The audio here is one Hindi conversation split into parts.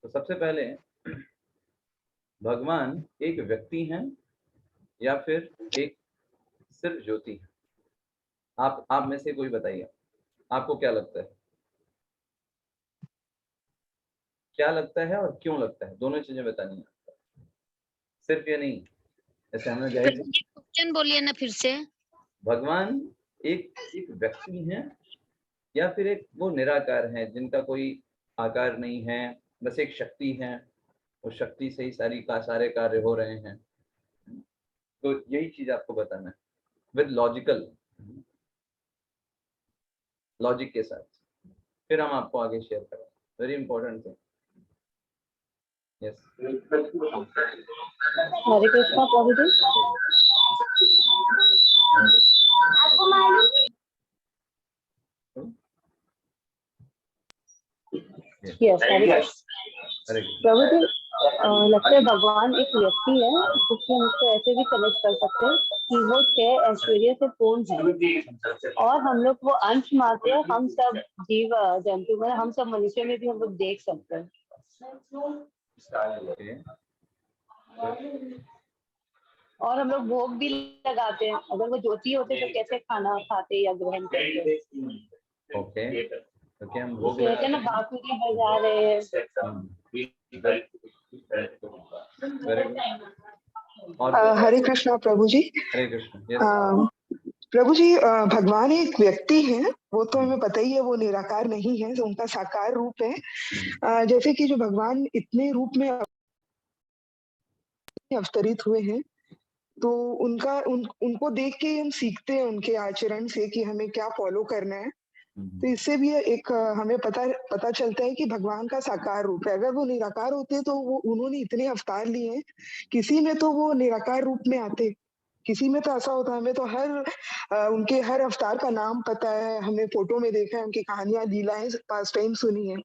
तो सबसे पहले भगवान एक व्यक्ति हैं या फिर एक सिर्फ ज्योति है? आप में से कोई बताइए, आपको क्या लगता है? क्या लगता है और क्यों लगता है, दोनों चीजें बतानी है, सिर्फ ये नहीं। जैसे हमने जाहिर क्वेश्चन बोलिए ना फिर से। भगवान एक व्यक्ति हैं या फिर एक वो निराकार है जिनका कोई आकार नहीं है, बस एक शक्ति है, उस शक्ति से ही सारे कार्य हो रहे हैं। तो यही चीज आपको बताना है विद लॉजिक के साथ, फिर हम आपको आगे शेयर करें। Very important thing. यस, हरे कृष्णा प्रभु जी। आपको मालूम यस हरे प्रभु जी। लगता है भगवान एक व्यक्ति है, जिसमें हम उसको ऐसे भी कनेक्ट कर सकते हैं कि वो 6 ऐश्वर्य से पूर्ण है और हम लोग वो अंश मात्र है, हम सब जीव जंतु में, हम सब मनुष्य में भी हम लोग देख सकते हैं। और हम लोग भोग भी लगाते हैं, अगर वो ज्योति होते तो कैसे खाना खाते या ग्रहण करते। ओके, ओके, हम भोग कहते हैं ना बांसुरी बजा रहे हैं। हरे कृष्णा प्रभु जी। हरे कृष्ण। प्रभु जी, भगवान एक व्यक्ति है, वो तो हमें पता ही है, वो निराकार नहीं है, तो उनका साकार रूप है। जैसे कि जो भगवान इतने रूप में अवतरित हुए हैं, तो उनको देख के हम सीखते हैं उनके आचरण से कि हमें क्या फॉलो करना है। तो इससे भी एक हमें पता चलता है कि भगवान का साकार रूप है। अगर वो निराकार होते तो वो उन्होंने इतने अवतार लिए हैं, किसी में तो वो निराकार रूप में आते, किसी में तो ऐसा होता है। हमें तो उनके हर अवतार का नाम पता है, हमें फोटो में देखा है, उनकी कहानियां, लीलाएं पास टाइम सुनी है।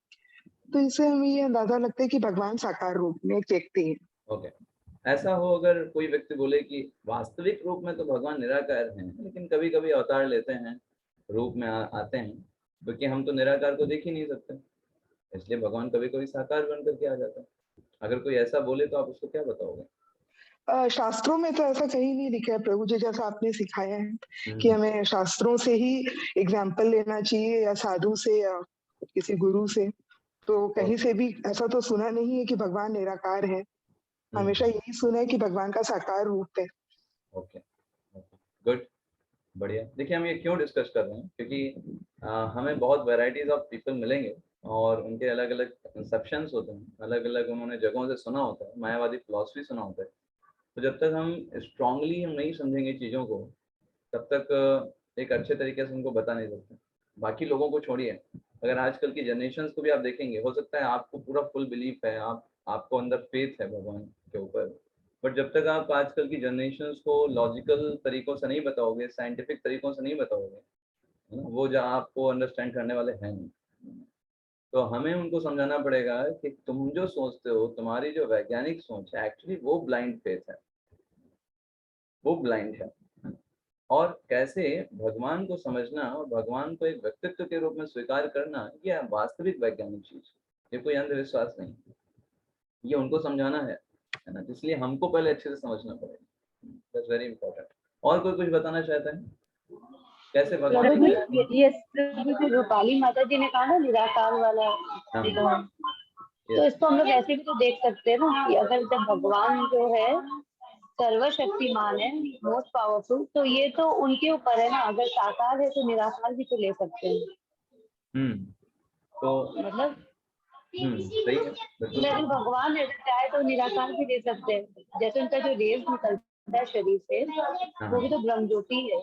तो इससे हमें ये अंदाजा लगता है कि भगवान साकार रूप में एक व्यक्ति है। ओके, ऐसा हो अगर कोई व्यक्ति बोले कि वास्तविक रूप में तो भगवान निराकार हैं, लेकिन कभी कभी अवतार लेते हैं, रूप में आते हैं, क्योंकि हम तो निराकार को देख ही नहीं सकते, इसलिए भगवान कभी कभी साकार बन करके आ जाता है। अगर कोई ऐसा बोले तो आप उसको क्या बताओगे? शास्त्रों में तो ऐसा कहीं नहीं लिखा है प्रभु जी, जैसा आपने सिखाया है कि हमें शास्त्रों से ही एग्जाम्पल लेना चाहिए या साधु से या किसी गुरु से। तो कहीं से भी ऐसा तो सुना नहीं है कि भगवान निराकार है, हमेशा यही सुना है कि भगवान का साकार रूप है। ओके, गुड, बढ़िया। देखिए हम ये क्यों डिस्कस कर रहे हैं, क्योंकि हमें बहुत वैरायटीज ऑफ पीपल मिलेंगे और उनके अलग अलग कंसेप्शंस होते हैं, अलग अलग उन्होंने जगहों से सुना होता है, मायावादी फिलॉसफी सुना होता है। तो जब तक हम स्ट्रांगली हम नहीं समझेंगे चीज़ों को, तब तक एक अच्छे तरीके से उनको बता नहीं सकते। बाकी लोगों को छोड़िए, अगर आजकल की जनरेशन को भी आप देखेंगे, हो सकता है आपको पूरा फुल बिलीफ है, आपको अंदर फेथ है भगवान के ऊपर, बट जब तक आप आजकल की जनरेशन को लॉजिकल तरीकों से नहीं बताओगे, साइंटिफिक तरीकों से नहीं बताओगे, है ना, वो जो आपको अंडरस्टैंड करने वाले हैं नहीं। तो हमें उनको समझाना पड़ेगा कि तुम जो सोचते हो, तुम्हारी जो वैज्ञानिक सोच है, एक्चुअली वो ब्लाइंड फेथ है, वो ब्लाइंड है। और कैसे भगवान को समझना और भगवान को एक व्यक्तित्व के रूप में स्वीकार करना, ये वास्तविक वैज्ञानिक चीज, ये कोई अंधविश्वास नहीं, ये उनको समझाना है ना, इसलिए हमको पहले अच्छे से समझना पड़ेगा। That's very important. और कोई कुछ बताना चाहता है कैसे भगवान? ये रूपाली माता जी ने कहा ना निराकार वाला, तो इसको हम लोग ऐसे भी तो देख सकते हैं ना कि अगर जब भगवान जो है सर्वशक्तिमान है, मोस्ट पावरफुल, तो ये तो उनके ऊपर है ना, अगर साकार है तो निराकार भी तो ले सकते हैं। तो मतलब सही है, लेकिन भगवान अगर चाहे तो निराकार भी ले सकते हैं, जैसे उनका जो रेज निकलता है शरीर से, वो भी तो ब्रह्म ज्योति है।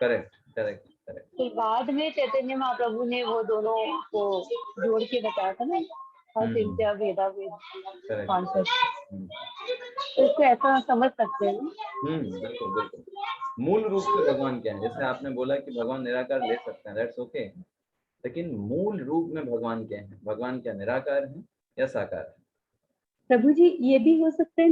Correct correct correct. तो बाद में चैतन्य महाप्रभु ने वो दोनों को जोड़ के बताया था ना, विद्या वेदा वेद कॉन्सेप्ट, तो इसको ऐसा समझ सकते हैं। बिल्कुल बिल्कुल। मूल रूप से भगवान क्या है, जैसे आपने बोला कि भगवान निराकार ले सकते हैं, दैट्स ओके, लेकिन मूल रूप में भगवान क्या है? भगवान क्या निराकार है या साकार है? प्रभु जी ये भी हो सकता है,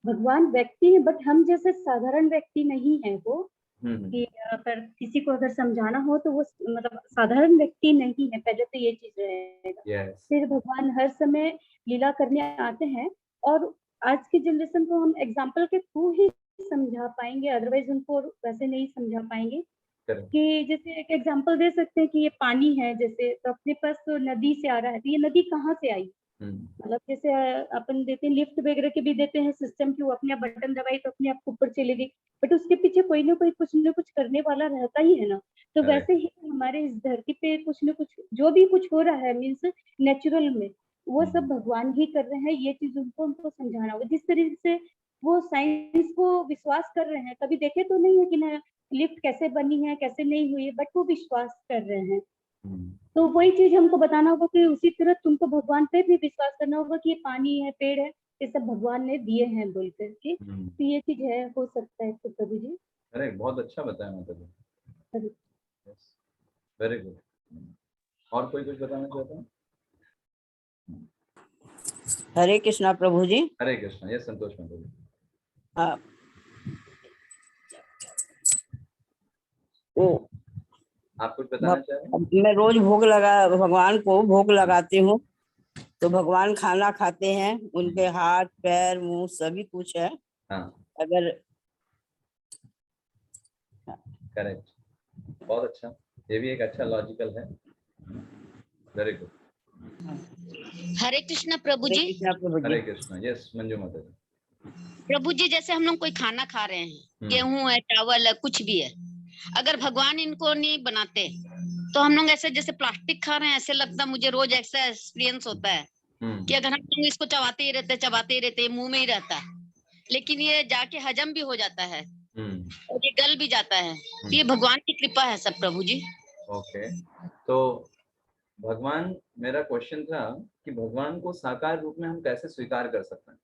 भगवान व्यक्ति है बट हम जैसे साधारण व्यक्ति नहीं है वो, कि अगर किसी को अगर समझाना हो तो वो मतलब साधारण व्यक्ति नहीं है, पहले तो ये चीज रहेगा। फिर भगवान हर समय लीला करने आते हैं, और आज की जनरेशन को हम एग्जाम्पल के थ्रू ही समझा पाएंगे, अदरवाइज उनको वैसे नहीं समझा पाएंगे। कि जैसे एक एग्जांपल दे सकते हैं कि ये पानी है, जैसे तो अपने पास तो नदी से आ रहा है, तो ये नदी कहाँ से आई? मतलब जैसे अपन देते हैं लिफ्ट वगैरह के भी देते हैं सिस्टम की, वो अपने आप बटन दबाई तो अपने आप ऊपर चली गई, बट उसके पीछे कोई ना कोई कुछ ना कुछ करने वाला रहता ही है ना। तो वैसे ही हमारे इस धरती पे कुछ ना कुछ जो भी कुछ हो रहा है मीन्स नेचुरल में, वो सब भगवान ही कर रहे हैं। ये चीज उनको समझाना होगा। जिस तरीके से वो साइंस को विश्वास कर रहे हैं, कभी देखे तो नहीं है कि ना लिफ्ट कैसे बनी है, कैसे नहीं हुई है, बट वो विश्वास कर रहे हैं। तो वही चीज हमको बताना होगा कि उसी तरह तुमको भगवान पे भी विश्वास करना होगा कि ये पानी है, पेड़ है, ये सब भगवान ने दिए हैं बोल करके। तो ये चीज है, हो सकता है तो प्रभु जी। अरे बहुत अच्छा बताया माता जी, वेरी गुड। और कोई कुछ बताना चाहता है? हरे कृष्णा प्रभु जी। हरे कृष्णा। ये संतोष माता जी। हाँ, वो आप कुछ बताना चाह रहे हैं? मैं रोज भगवान को भोग लगाती हूँ, तो भगवान खाना खाते हैं, उनके हाथ पैर मुंह सभी कुछ है। हाँ अगर करेक्ट, बहुत अच्छा, ये भी एक अच्छा लॉजिकल है। Very good. हरे कृष्णा प्रभु जी। हरे कृष्णा। यस मंजू माता जी। प्रभु जी, जैसे हम लोग कोई खाना खा रहे हैं, गेहूं है, चावल है, कुछ भी है, अगर भगवान इनको नहीं बनाते तो हम लोग ऐसे जैसे प्लास्टिक खा रहे हैं, ऐसे लगता, मुझे रोज ऐसा एक्सपीरियंस होता है कि अगर हम लोग इसको चबाते ही रहते मुंह में ही रहता है, लेकिन ये जाके हजम भी हो जाता है और ये गल भी जाता है। तो ये भगवान की कृपा है सब प्रभु जी। ओके, तो भगवान, मेरा क्वेश्चन था कि भगवान को साकार रूप में हम कैसे स्वीकार कर सकते हैं।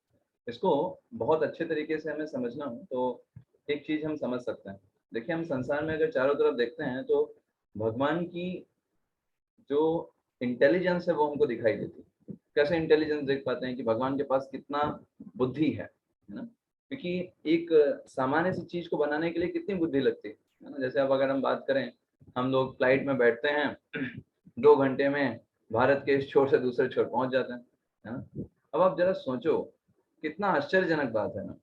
इसको बहुत अच्छे तरीके से हमें समझना हो तो एक चीज हम समझ सकते हैं। देखिए, हम संसार में अगर चारों तरफ देखते हैं तो भगवान की जो इंटेलिजेंस है वो हमको दिखाई देती है। कैसे इंटेलिजेंस देख पाते हैं कि भगवान के पास कितना बुद्धि है ना? क्योंकि एक सामान्य सी चीज को बनाने के लिए कितनी बुद्धि लगती है ना? जैसे अब अगर हम बात करें, हम लोग फ्लाइट में बैठते हैं 2 घंटे में भारत के इस छोर से दूसरे छोर पहुंच जाते हैं, है ना? अब आप जरा सोचो, कितना आश्चर्यजनक बात है ना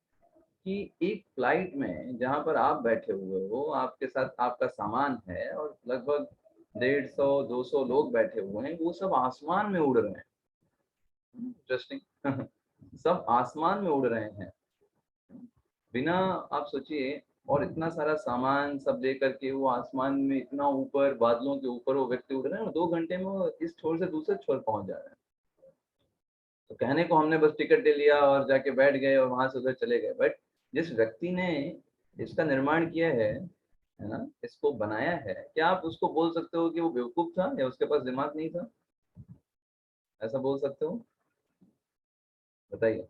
कि एक फ्लाइट में जहां पर आप बैठे हुए हो, आपके साथ आपका सामान है और लगभग 150-200 लोग बैठे हुए हैं, वो सब आसमान में उड़ रहे हैं। इंटरेस्टिंग सब आसमान में उड़ रहे हैं बिना, आप सोचिए, और इतना सारा सामान सब ले करके वो आसमान में इतना ऊपर, बादलों के ऊपर वो व्यक्ति उड़ रहे हैं, 2 घंटे में वो इस छोर से दूसरे छोर पहुंच जा रहे हैं। तो कहने को हमने बस टिकट ले लिया और जाके बैठ गए और वहां से उधर चले गए, बट जिस व्यक्ति ने इसका निर्माण किया है ना, इसको बनाया है, क्या आप उसको बोल सकते हो कि वो बेवकूफ था या उसके पास दिमाग नहीं था? ऐसा बोल सकते हो? बताइए।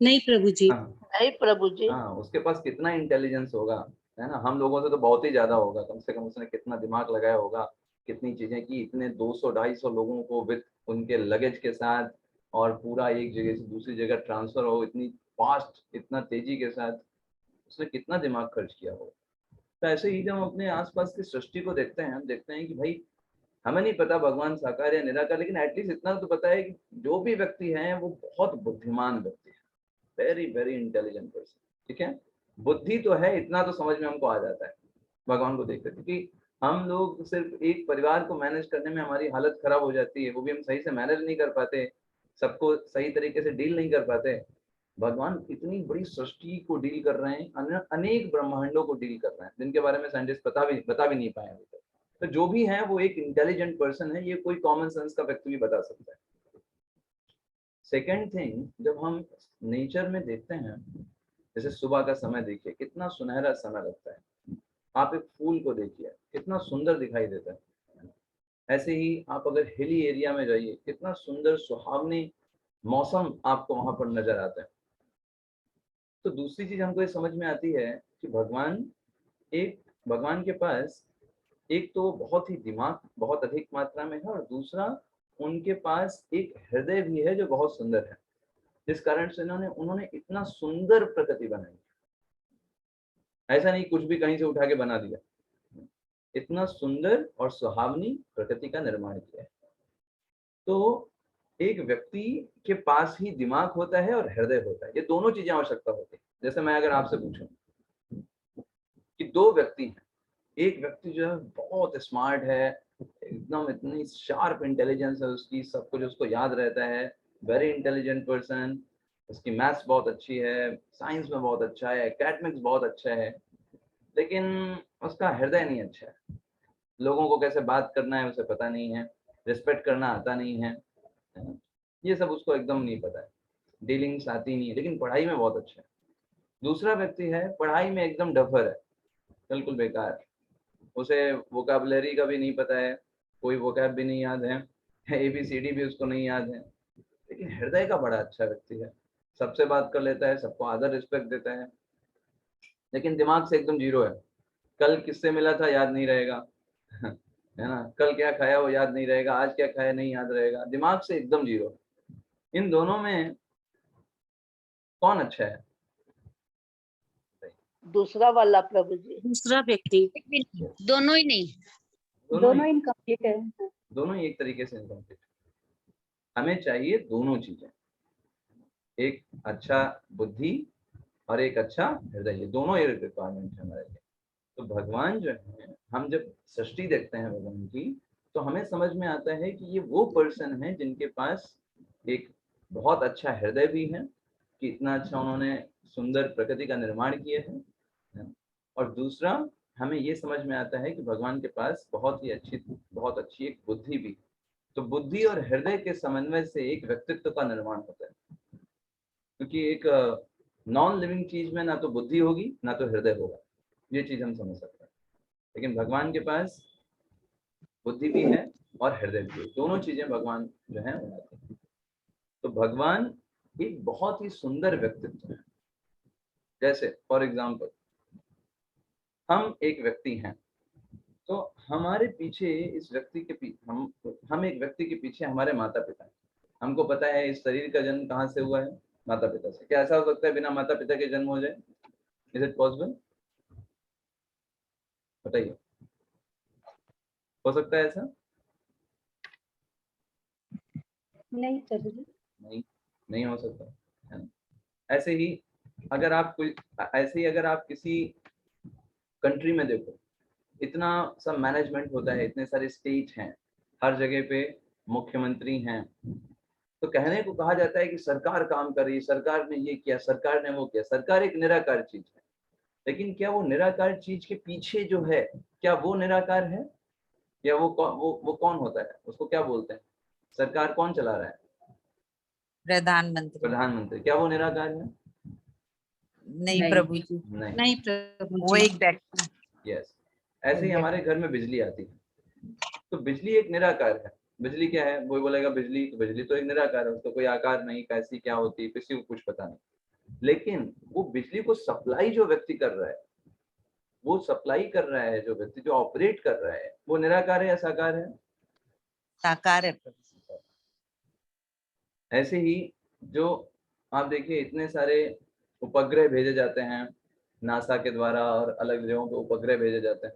नहीं प्रभु जी। हाँ, नहीं प्रभु जी। हाँ, उसके पास कितना इंटेलिजेंस होगा, है ना? हम लोगों से तो बहुत ही ज्यादा होगा। कम से कम उसने कितना दिमाग लगाया होगा, कितनी चीजें की, इतने 200-250 लोगों को विद उनके लगेज के साथ, और पूरा एक जगह से दूसरी जगह ट्रांसफर हो इतनी फास्ट, इतना तेजी के साथ, उसने कितना दिमाग खर्च किया होगा। तो ऐसे ही जब हम अपने आसपास की सृष्टि को देखते हैं, हम देखते हैं कि भाई, हमें नहीं पता भगवान साकार या निराकार, लेकिन एटलीस्ट इतना तो पता है कि जो भी व्यक्ति है वो बहुत बुद्धिमान व्यक्ति है, वेरी वेरी इंटेलिजेंट पर्सन। ठीक है, बुद्धि तो है, इतना तो समझ में हमको आ जाता है भगवान को देखकर, क्योंकि हम लोग सिर्फ एक परिवार को मैनेज करने में हमारी हालत खराब हो जाती है, वो भी हम सही से मैनेज नहीं कर पाते, सबको सही तरीके से डील नहीं कर पाते। भगवान इतनी बड़ी सृष्टि को डील कर रहे हैं, अनेक ब्रह्मांडों को डील कर रहे हैं, जिनके बारे में साइंटिस्ट बता भी नहीं पाए अभी तक। तो जो भी है वो एक इंटेलिजेंट पर्सन है, ये कोई कॉमन सेंस का व्यक्ति भी बता सकता है। सेकेंड थिंग, जब हम नेचर में देखते हैं, जैसे सुबह का समय देखिए, कितना सुनहरा समय लगता है। आप एक फूल को देखिए, कितना सुंदर दिखाई देता है। ऐसे ही आप अगर हिली एरिया में जाइए, कितना सुंदर सुहावनी मौसम आपको वहां पर नजर आता है। तो दूसरी चीज हमको ये समझ में आती है कि भगवान के पास एक तो बहुत ही दिमाग बहुत अधिक मात्रा में है, और दूसरा उनके पास एक हृदय भी है जो बहुत सुंदर है, जिस कारण से उन्होंने इतना सुंदर प्रकृति बनाई। ऐसा नहीं कुछ भी कहीं से उठा के बना दिया, इतना सुंदर और सुहावनी प्रकृति का निर्माण किया है। तो एक व्यक्ति के पास ही दिमाग होता है और हृदय होता है, ये दोनों चीजें आवश्यकता होती है। जैसे मैं अगर आपसे पूछूं कि दो व्यक्ति हैं, एक व्यक्ति जो है बहुत स्मार्ट है, एकदम इतनी शार्प इंटेलिजेंस है उसकी, सब कुछ उसको याद रहता है, वेरी इंटेलिजेंट पर्सन, उसकी मैथ्स बहुत अच्छी है, साइंस में बहुत अच्छा है, एकेडमिक्स बहुत अच्छा है, लेकिन उसका हृदय नहीं अच्छा है, लोगों को कैसे बात करना है उसे पता नहीं है, रिस्पेक्ट करना आता नहीं है, ये सब उसको एकदम नहीं पता है, डीलिंग्स आती नहीं है, लेकिन पढ़ाई में बहुत अच्छा है। दूसरा व्यक्ति है, पढ़ाई में एकदम डफर है, बिल्कुल बेकार, उसे वोकैबुलरी का भी नहीं पता है, कोई वोकैब भी नहीं याद है, ABCD भी उसको नहीं याद है, लेकिन हृदय का बड़ा अच्छा व्यक्ति है, सबसे बात कर लेता है, सबको आदर रिस्पेक्ट देता है, लेकिन दिमाग से एकदम जीरो है, कल किससे मिला था याद नहीं रहेगा है ना, कल क्या खाया वो याद नहीं रहेगा, आज क्या खाया नहीं याद रहेगा, दिमाग से एकदम जीरो। इन दोनों में कौन अच्छा है? दूसरा वाला प्रभु जी। दूसरा व्यक्ति। दोनों ही नहीं, दोनों इनकम्प्लीट है। दोनों ही एक तरीके से इनकम्प्लीट। हमें चाहिए दोनों चीजें, एक अच्छा बुद्धि और एक अच्छा हृदय, दोनों एक रिक्वायरमेंट है हमारे लिए। तो भगवान जो है, हम जब सृष्टि देखते हैं भगवान की, तो हमें समझ में आता है कि ये वो पर्सन है जिनके पास एक बहुत अच्छा हृदय भी है, कि इतना अच्छा उन्होंने सुंदर प्रकृति का निर्माण किया है, और दूसरा हमें ये समझ में आता है कि भगवान के पास बहुत अच्छी एक बुद्धि भी। तो बुद्धि और हृदय के समन्वय से एक व्यक्तित्व का निर्माण होता है, क्योंकि एक नॉन लिविंग चीज में ना तो बुद्धि होगी ना तो हृदय होगा, ये चीज हम समझ सकते हैं। लेकिन भगवान के पास बुद्धि भी है और हृदय भी है, दोनों चीजें भगवान जो है बनाते हैं। तो भगवान एक बहुत ही सुंदर व्यक्तित्व है। जैसे फॉर एग्जाम्पल हम एक व्यक्ति हैं, तो हमारे पीछे इस व्यक्ति के पीछे हम एक व्यक्ति के पीछे हमारे माता पिता हैं। हमको पता है इस शरीर का जन्म कहाँ से हुआ है, माता पिता से। क्या ऐसा हो सकता है बिना माता पिता के जन्म हो जाए? Is it possible? बताइए, हो सकता है ऐसा? नहीं प्रभु जी। नहीं हो सकता है ना? ऐसे ही अगर आप किसी कंट्री में देखो, इतना सब मैनेजमेंट होता है, इतने सारे स्टेट हैं, हर जगह पे मुख्यमंत्री हैं, तो कहने को कहा जाता है कि सरकार काम कर रही है, सरकार ने ये किया, सरकार ने वो किया। सरकार एक निराकार चीज है, लेकिन क्या वो निराकार चीज के पीछे जो है, क्या वो निराकार है? या वो कौन होता है, उसको क्या बोलते हैं? सरकार कौन चला रहा है? प्रधानमंत्री। क्या वो निराकार है? नहीं प्रभु जी, नहीं प्रभु वो जी। एक व्यक्ति। यस। ऐसे ही हमारे घर में बिजली आती है, तो बिजली एक निराकार है। बिजली क्या है? वो बोलेगा बिजली, तो बिजली तो एक निराकार है, उसका कोई आकार नहीं, कैसी क्या होती है किसी को कुछ पता नहीं। लेकिन वो बिजली को सप्लाई जो व्यक्ति कर रहा है, वो सप्लाई कर रहा है जो व्यक्ति, जो ऑपरेट कर रहा है, वो निराकार है या साकार है? साकार है प्रभु। ऐसे ही जो आप देखिए, इतने सारे उपग्रह भेजे जाते हैं नासा के द्वारा, और अलग जगहों पे उपग्रह भेजे जाते हैं।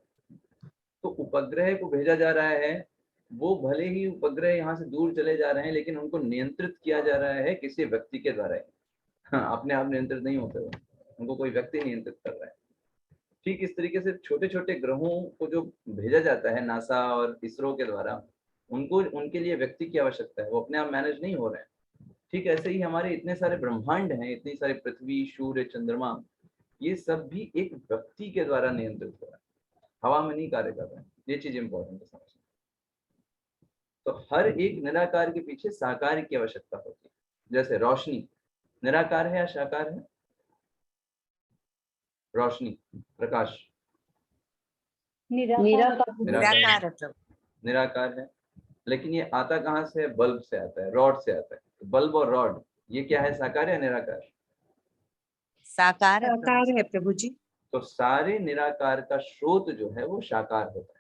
तो उपग्रह को भेजा जा रहा है, वो भले ही उपग्रह यहाँ से दूर चले जा रहे हैं, लेकिन उनको नियंत्रित किया जा रहा है किसी व्यक्ति के द्वारा। हाँ, अपने आप नियंत्रित नहीं होते वो, उनको कोई व्यक्ति नियंत्रित कर रहा है। ठीक इस तरीके से छोटे छोटे ग्रहों को जो भेजा जाता है नासा और इसरो के द्वारा, उनको उनके लिए व्यक्ति की आवश्यकता है, वो अपने आप मैनेज नहीं हो रहे हैं। ठीक ऐसे ही हमारे इतने सारे ब्रह्मांड हैं, इतनी सारी पृथ्वी, सूर्य, चंद्रमा, ये सब भी एक व्यक्ति के द्वारा नियंत्रित हो रहा है, हवा में नहीं कार्य कर रहे हैं। ये चीज इंपॉर्टेंट है समझना। तो हर एक निराकार के पीछे साकार की आवश्यकता होती है। जैसे रोशनी निराकार है या साकार है? रोशनी, प्रकाश निराकार है, लेकिन ये आता कहाँ से है? बल्ब से आता है, रॉड से आता है। तो बल्ब और रॉड, ये क्या है, साकार है निराकार? साकार है प्रभु जी। तो सारे निराकार का स्रोत जो है वो साकार होता है,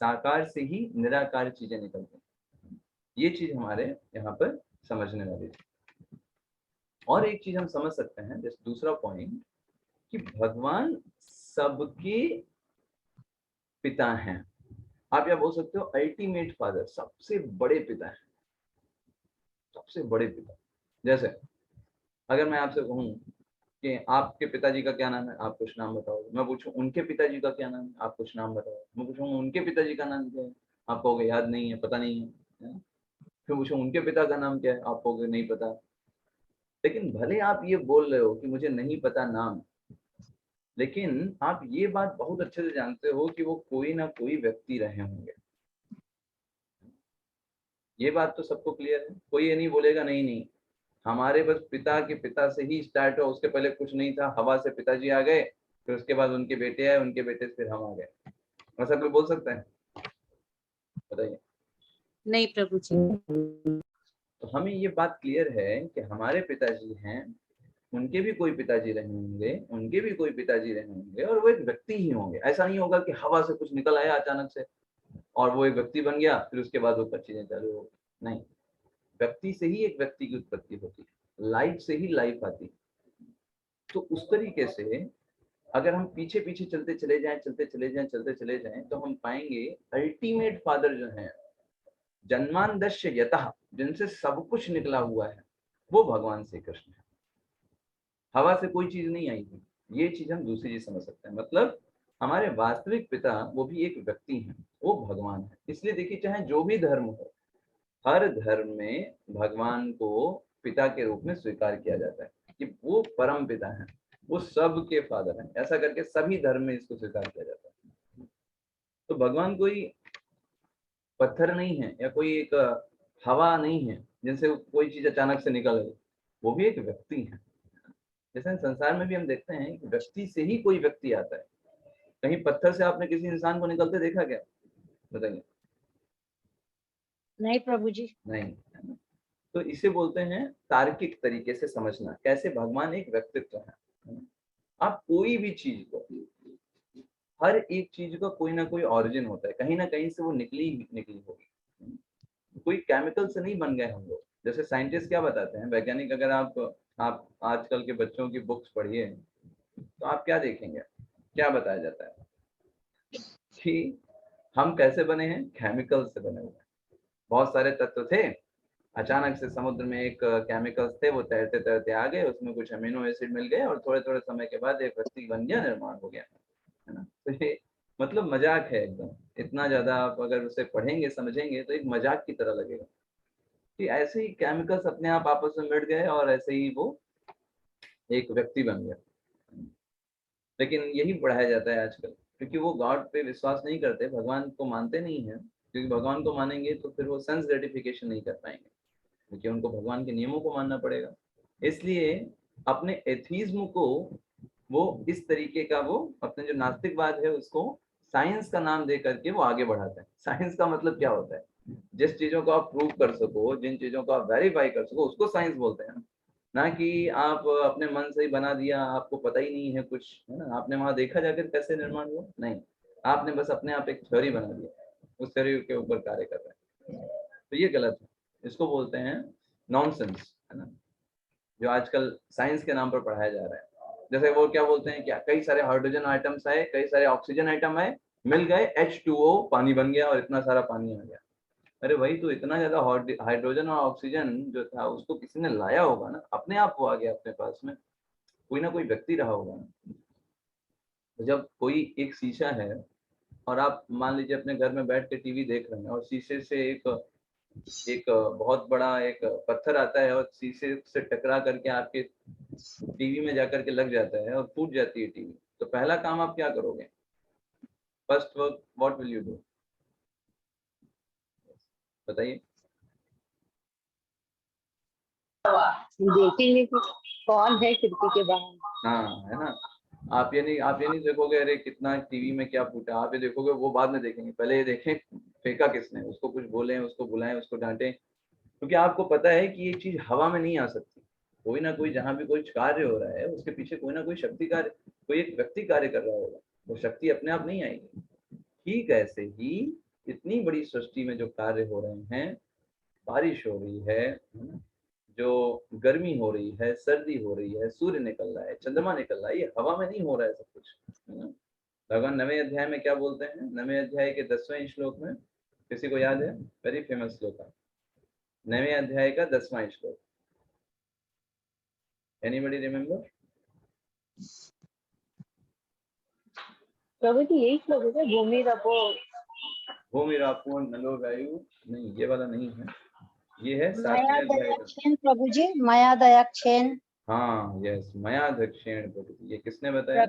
साकार से ही निराकार चीजें निकलती हैं। ये चीज हमारे यहाँ पर समझने वाली है। और एक चीज हम समझ सकते हैं, जैसे दूसरा पॉइंट, कि भगवान सबके पिता हैं। आप क्या बोल सकते हो? अल्टीमेट फादर, सबसे बड़े पिता हैं। सबसे बड़े पिता। जैसे अगर मैं आपसे कहूँ कि आपके पिताजी का क्या नाम है, आप कुछ नाम बताओ। मैं पूछूं उनके पिताजी का क्या नाम है, आप कुछ नाम बताओ। मैं पूछूं उनके पिताजी का नाम क्या है, आप कहोगे याद नहीं है, पता नहीं है। फिर पूछूं उनके पिता का नाम क्या है, आप कहोगे नहीं पता। लेकिन भले आप ये बोल रहे हो कि मुझे नहीं पता नाम, लेकिन आप ये बात बहुत अच्छे से जानते हो कि वो कोई ना कोई व्यक्ति रहे होंगे। ये बात तो सबको क्लियर है। कोई ये नहीं बोलेगा नहीं नहीं हमारे बस पिता के पिता से ही स्टार्ट हो, उसके पहले कुछ नहीं था, हवा से पिताजी आ गए, फिर उसके बाद उनके बेटे आए, उनके बेटे से फिर हम आ गए। ऐसा कोई बोल सकता है? बताइए। नहीं प्रभु जी। तो हमें ये बात क्लियर है कि हमारे पिताजी हैं, उनके भी कोई पिताजी रहे होंगे, उनके भी कोई पिताजी रहे होंगे, और वो एक व्यक्ति ही होंगे। ऐसा नहीं होगा कि हवा से कुछ निकल आया अचानक से और वो एक व्यक्ति बन गया, फिर उसके बाद वो चीजें चालू हो गई। नहीं, व्यक्ति से ही एक व्यक्ति की उत्पत्ति होती है, लाइफ से ही लाइफ आती है। तो उस तरीके से अगर हम पीछे पीछे चलते चले जाएं, चलते चले जाएं, तो हम पाएंगे अल्टीमेट फादर जो है, जन्मांदस्य यतः, जिनसे सब कुछ निकला हुआ है, वो भगवान श्री कृष्ण है। हवा से कोई चीज नहीं आई थी, ये चीज हम दूसरी चीज समझ सकते हैं। मतलब हमारे वास्तविक पिता वो भी एक व्यक्ति हैं, वो भगवान है। इसलिए देखिए, चाहे जो भी धर्म हो, हर धर्म में भगवान को पिता के रूप में स्वीकार किया जाता है कि वो परम पिता है, वो सबके फादर हैं। ऐसा करके सभी धर्म में इसको स्वीकार किया जाता है। तो भगवान कोई पत्थर नहीं है या कोई एक हवा नहीं है जिनसे कोई चीज अचानक से निकल गई, वो भी एक व्यक्ति है। जैसे संसार में भी हम देखते हैं कि व्यक्ति से ही कोई व्यक्ति आता है। कहीं पत्थर से आपने किसी इंसान को निकलते देखा क्या? बताइए। नहीं प्रभु जी। नहीं। तो इसे बोलते हैं तार्किक तरीके से समझना, कैसे भगवान एक व्यक्तित्व है। आप कोई भी चीज को, हर एक चीज का कोई ना कोई ओरिजिन होता है, कहीं ना कहीं से वो निकली होगी। कोई केमिकल से नहीं बन गए हम लोग। जैसे साइंटिस्ट क्या बताते हैं, वैज्ञानिक, अगर आप आजकल के बच्चों की बुक्स पढ़िए तो आप क्या देखेंगे, क्या बताया जाता है कि हम कैसे बने हैं, केमिकल से बने हुए हैं। बहुत सारे तत्व थे, अचानक से समुद्र में एक केमिकल्स थे, वो तैरते तैरते आ गए, उसमें कुछ अमीनो एसिड मिल गए और थोड़े थोड़े समय के बाद एक व्यक्ति बन गया, निर्माण हो गया, है ना। तो ये मतलब मजाक है एकदम। इतना ज्यादा आप अगर उसे पढ़ेंगे समझेंगे तो एक मजाक की तरह लगेगा कि ऐसे ही केमिकल्स अपने आप आपस में मिट गए और ऐसे ही वो एक व्यक्ति बन गया। लेकिन यही पढ़ाया जाता है आजकल, क्योंकि वो गॉड पे विश्वास नहीं करते, भगवान को मानते नहीं है। क्योंकि भगवान को मानेंगे तो फिर वो सेंस ग्रेटिफिकेशन नहीं कर पाएंगे, क्योंकि उनको भगवान के नियमों को मानना पड़ेगा। इसलिए अपने एथीज्म को वो इस तरीके का, वो अपने जो नास्तिकवाद है उसको साइंस का नाम दे करके वो आगे बढ़ाते हैं। साइंस का मतलब क्या होता है? जिस चीजों को आप प्रूव कर सको, जिन चीजों को आप वेरीफाई कर सको, उसको साइंस बोलते हैं ना कि आप अपने मन से ही बना दिया, आपको पता ही नहीं है कुछ, है ना, आपने वहां देखा जाकर कैसे निर्माण हुआ, नहीं, आपने बस अपने आप एक थ्योरी बना दिया, उस थ्योरी के ऊपर कार्य कर रहे हैं। तो ये गलत है, इसको बोलते हैं नॉनसेंस, है ना, जो आजकल साइंस के नाम पर पढ़ाया जा रहा है। जैसे वो क्या बोलते हैं, क्या कई सारे हाइड्रोजन आइटम्स आए, कई सारे ऑक्सीजन आइटम आए, मिल गए, H2O पानी बन गया और इतना सारा पानी आ गया। अरे भाई, तो इतना ज्यादा हाइड्रोजन और ऑक्सीजन जो था उसको किसी ने लाया होगा ना, अपने आप वो आ गया अपने पास में, कोई ना कोई व्यक्ति रहा होगा ना। तो जब कोई एक शीशा है और आप मान लीजिए अपने घर में बैठ के टीवी देख रहे हैं और शीशे से एक बहुत बड़ा एक पत्थर आता है और शीशे से टकरा करके आपके टीवी में जाकर के लग जाता है और फूट जाती है टीवी, तो पहला काम आप क्या करोगे? First work what will you do? बताइए। देखेंगे कि कौन है खिड़की के बाहर। हाँ, है ना। आप ये नहीं देखोगे अरे कितना टीवी में क्या फूटा, आप ये देखोगे, वो बाद में देखेंगे, पहले ये देखें फेंका किसने, उसको कुछ बोलें, उसको बुलाएं, उसको डांटें। क्योंकि आपको पता है कि ये चीज हवा में नहीं आ सकती। कोई ना कोई, जहां भी कोई कार्य हो रहा है उसके पीछे कोई ना कोई शक्ति कार्य, कोई एक व्यक्ति कार्य कर रहा होगा, वो शक्ति अपने आप नहीं आएगी। ठीक ऐसे ही इतनी बड़ी सृष्टि में जो कार्य हो रहे हैं, बारिश हो रही है ना, जो गर्मी हो रही है, सर्दी हो रही है, सूर्य निकल रहा है, चंद्रमा निकल रहा है, ये हवा में नहीं हो रहा है सब कुछ, है ना। भगवान 9वें अध्याय में क्या बोलते हैं? 9वें अध्याय के 10वें श्लोक में, किसी को याद है? वेरी फेमस श्लोक है। 9वें अध्याय का 10वां श्लोक। Anybody remember? प्रभु जी यही श्लोक है क्या? भूमिरापो नलो वायु, नहीं ये वाला नहीं है, ये है 7वें माया अध्याय का। दयाक्षेण प्रभु जी, माया दयाक्षेण हाँ यस, मया दक्षिण प्रकृति, ये किसने बताया?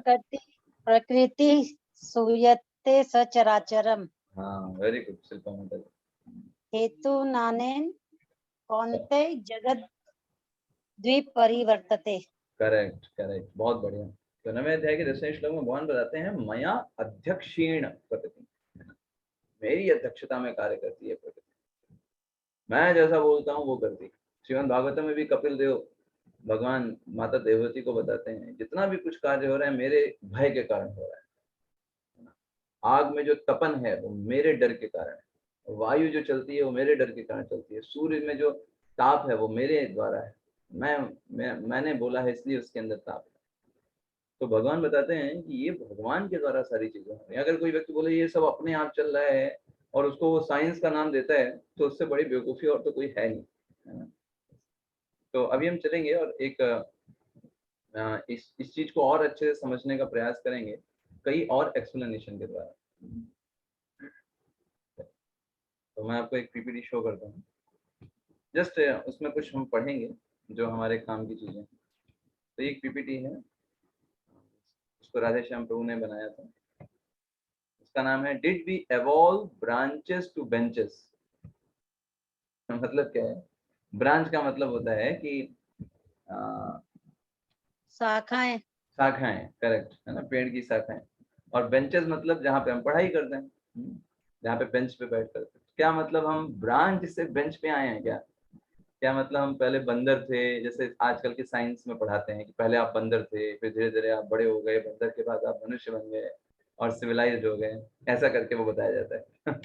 प्रकृति सूयते सचराचरम हाँ वेरी गुड शिल्पा माता जी। हेतु नानेन कौनते जगत द्विपरिवर्तते। करेक्ट करेक्ट, बहुत बढ़िया। तो 9वें अध्याय के 10वें श्लोक में भगवान बताते हैं मया अध्यक्षीण प्रकृति, मेरी अध्यक्षता में कार्य करती है प्रकृति, मैं जैसा बोलता हूँ वो करती है। श्रीमद् भागवतम में भी कपिल देव भगवान माता देवती को बताते हैं जितना भी कुछ कार्य हो रहा है मेरे भय के कारण हो रहा है। आग में जो तपन है वो मेरे डर के कारण है, वायु जो चलती है वो मेरे डर के कारण चलती है, सूर्य में जो ताप है वो मेरे द्वारा है, मैंने बोला है इसलिए उसके अंदर ताप है। तो भगवान बताते हैं कि ये भगवान के द्वारा सारी चीजें हो रही हैं। अगर कोई व्यक्ति बोले ये सब अपने आप चल रहा है और उसको वो साइंस का नाम देता है तो उससे बड़ी बेवकूफी और तो कोई है नहीं, है ना। तो अभी हम चलेंगे और एक इस चीज को और अच्छे से समझने का प्रयास करेंगे कई और एक्सप्लेनेशन के द्वारा। तो मैं आपको एक पीपीटी शो करता हूँ, जस्ट उसमें कुछ हम पढ़ेंगे जो हमारे काम की चीजें। तो एक पीपीटी है, उसको राधे श्याम प्रभु ने बनाया था, उसका नाम है did we evolve branches to benches. मतलब क्या है? ब्रांच का मतलब होता है कि शाखाएं, शाखाएं, करेक्ट है ना, पेड़ की शाखाएं। और बेंचेस मतलब जहाँ पे हम पढ़ाई करते हैं, जहाँ पे बेंच पे बैठ करते हैं। क्या मतलब हम ब्रांच से बेंच पे आए हैं क्या? क्या मतलब हम पहले बंदर थे, जैसे आजकल के साइंस में पढ़ाते हैं कि पहले आप बंदर थे, फिर धीरे धीरे आप बड़े हो गए, बंदर के बाद आप मनुष्य बन गए और सिविलाइज्ड हो गए, ऐसा करके वो बताया जाता है।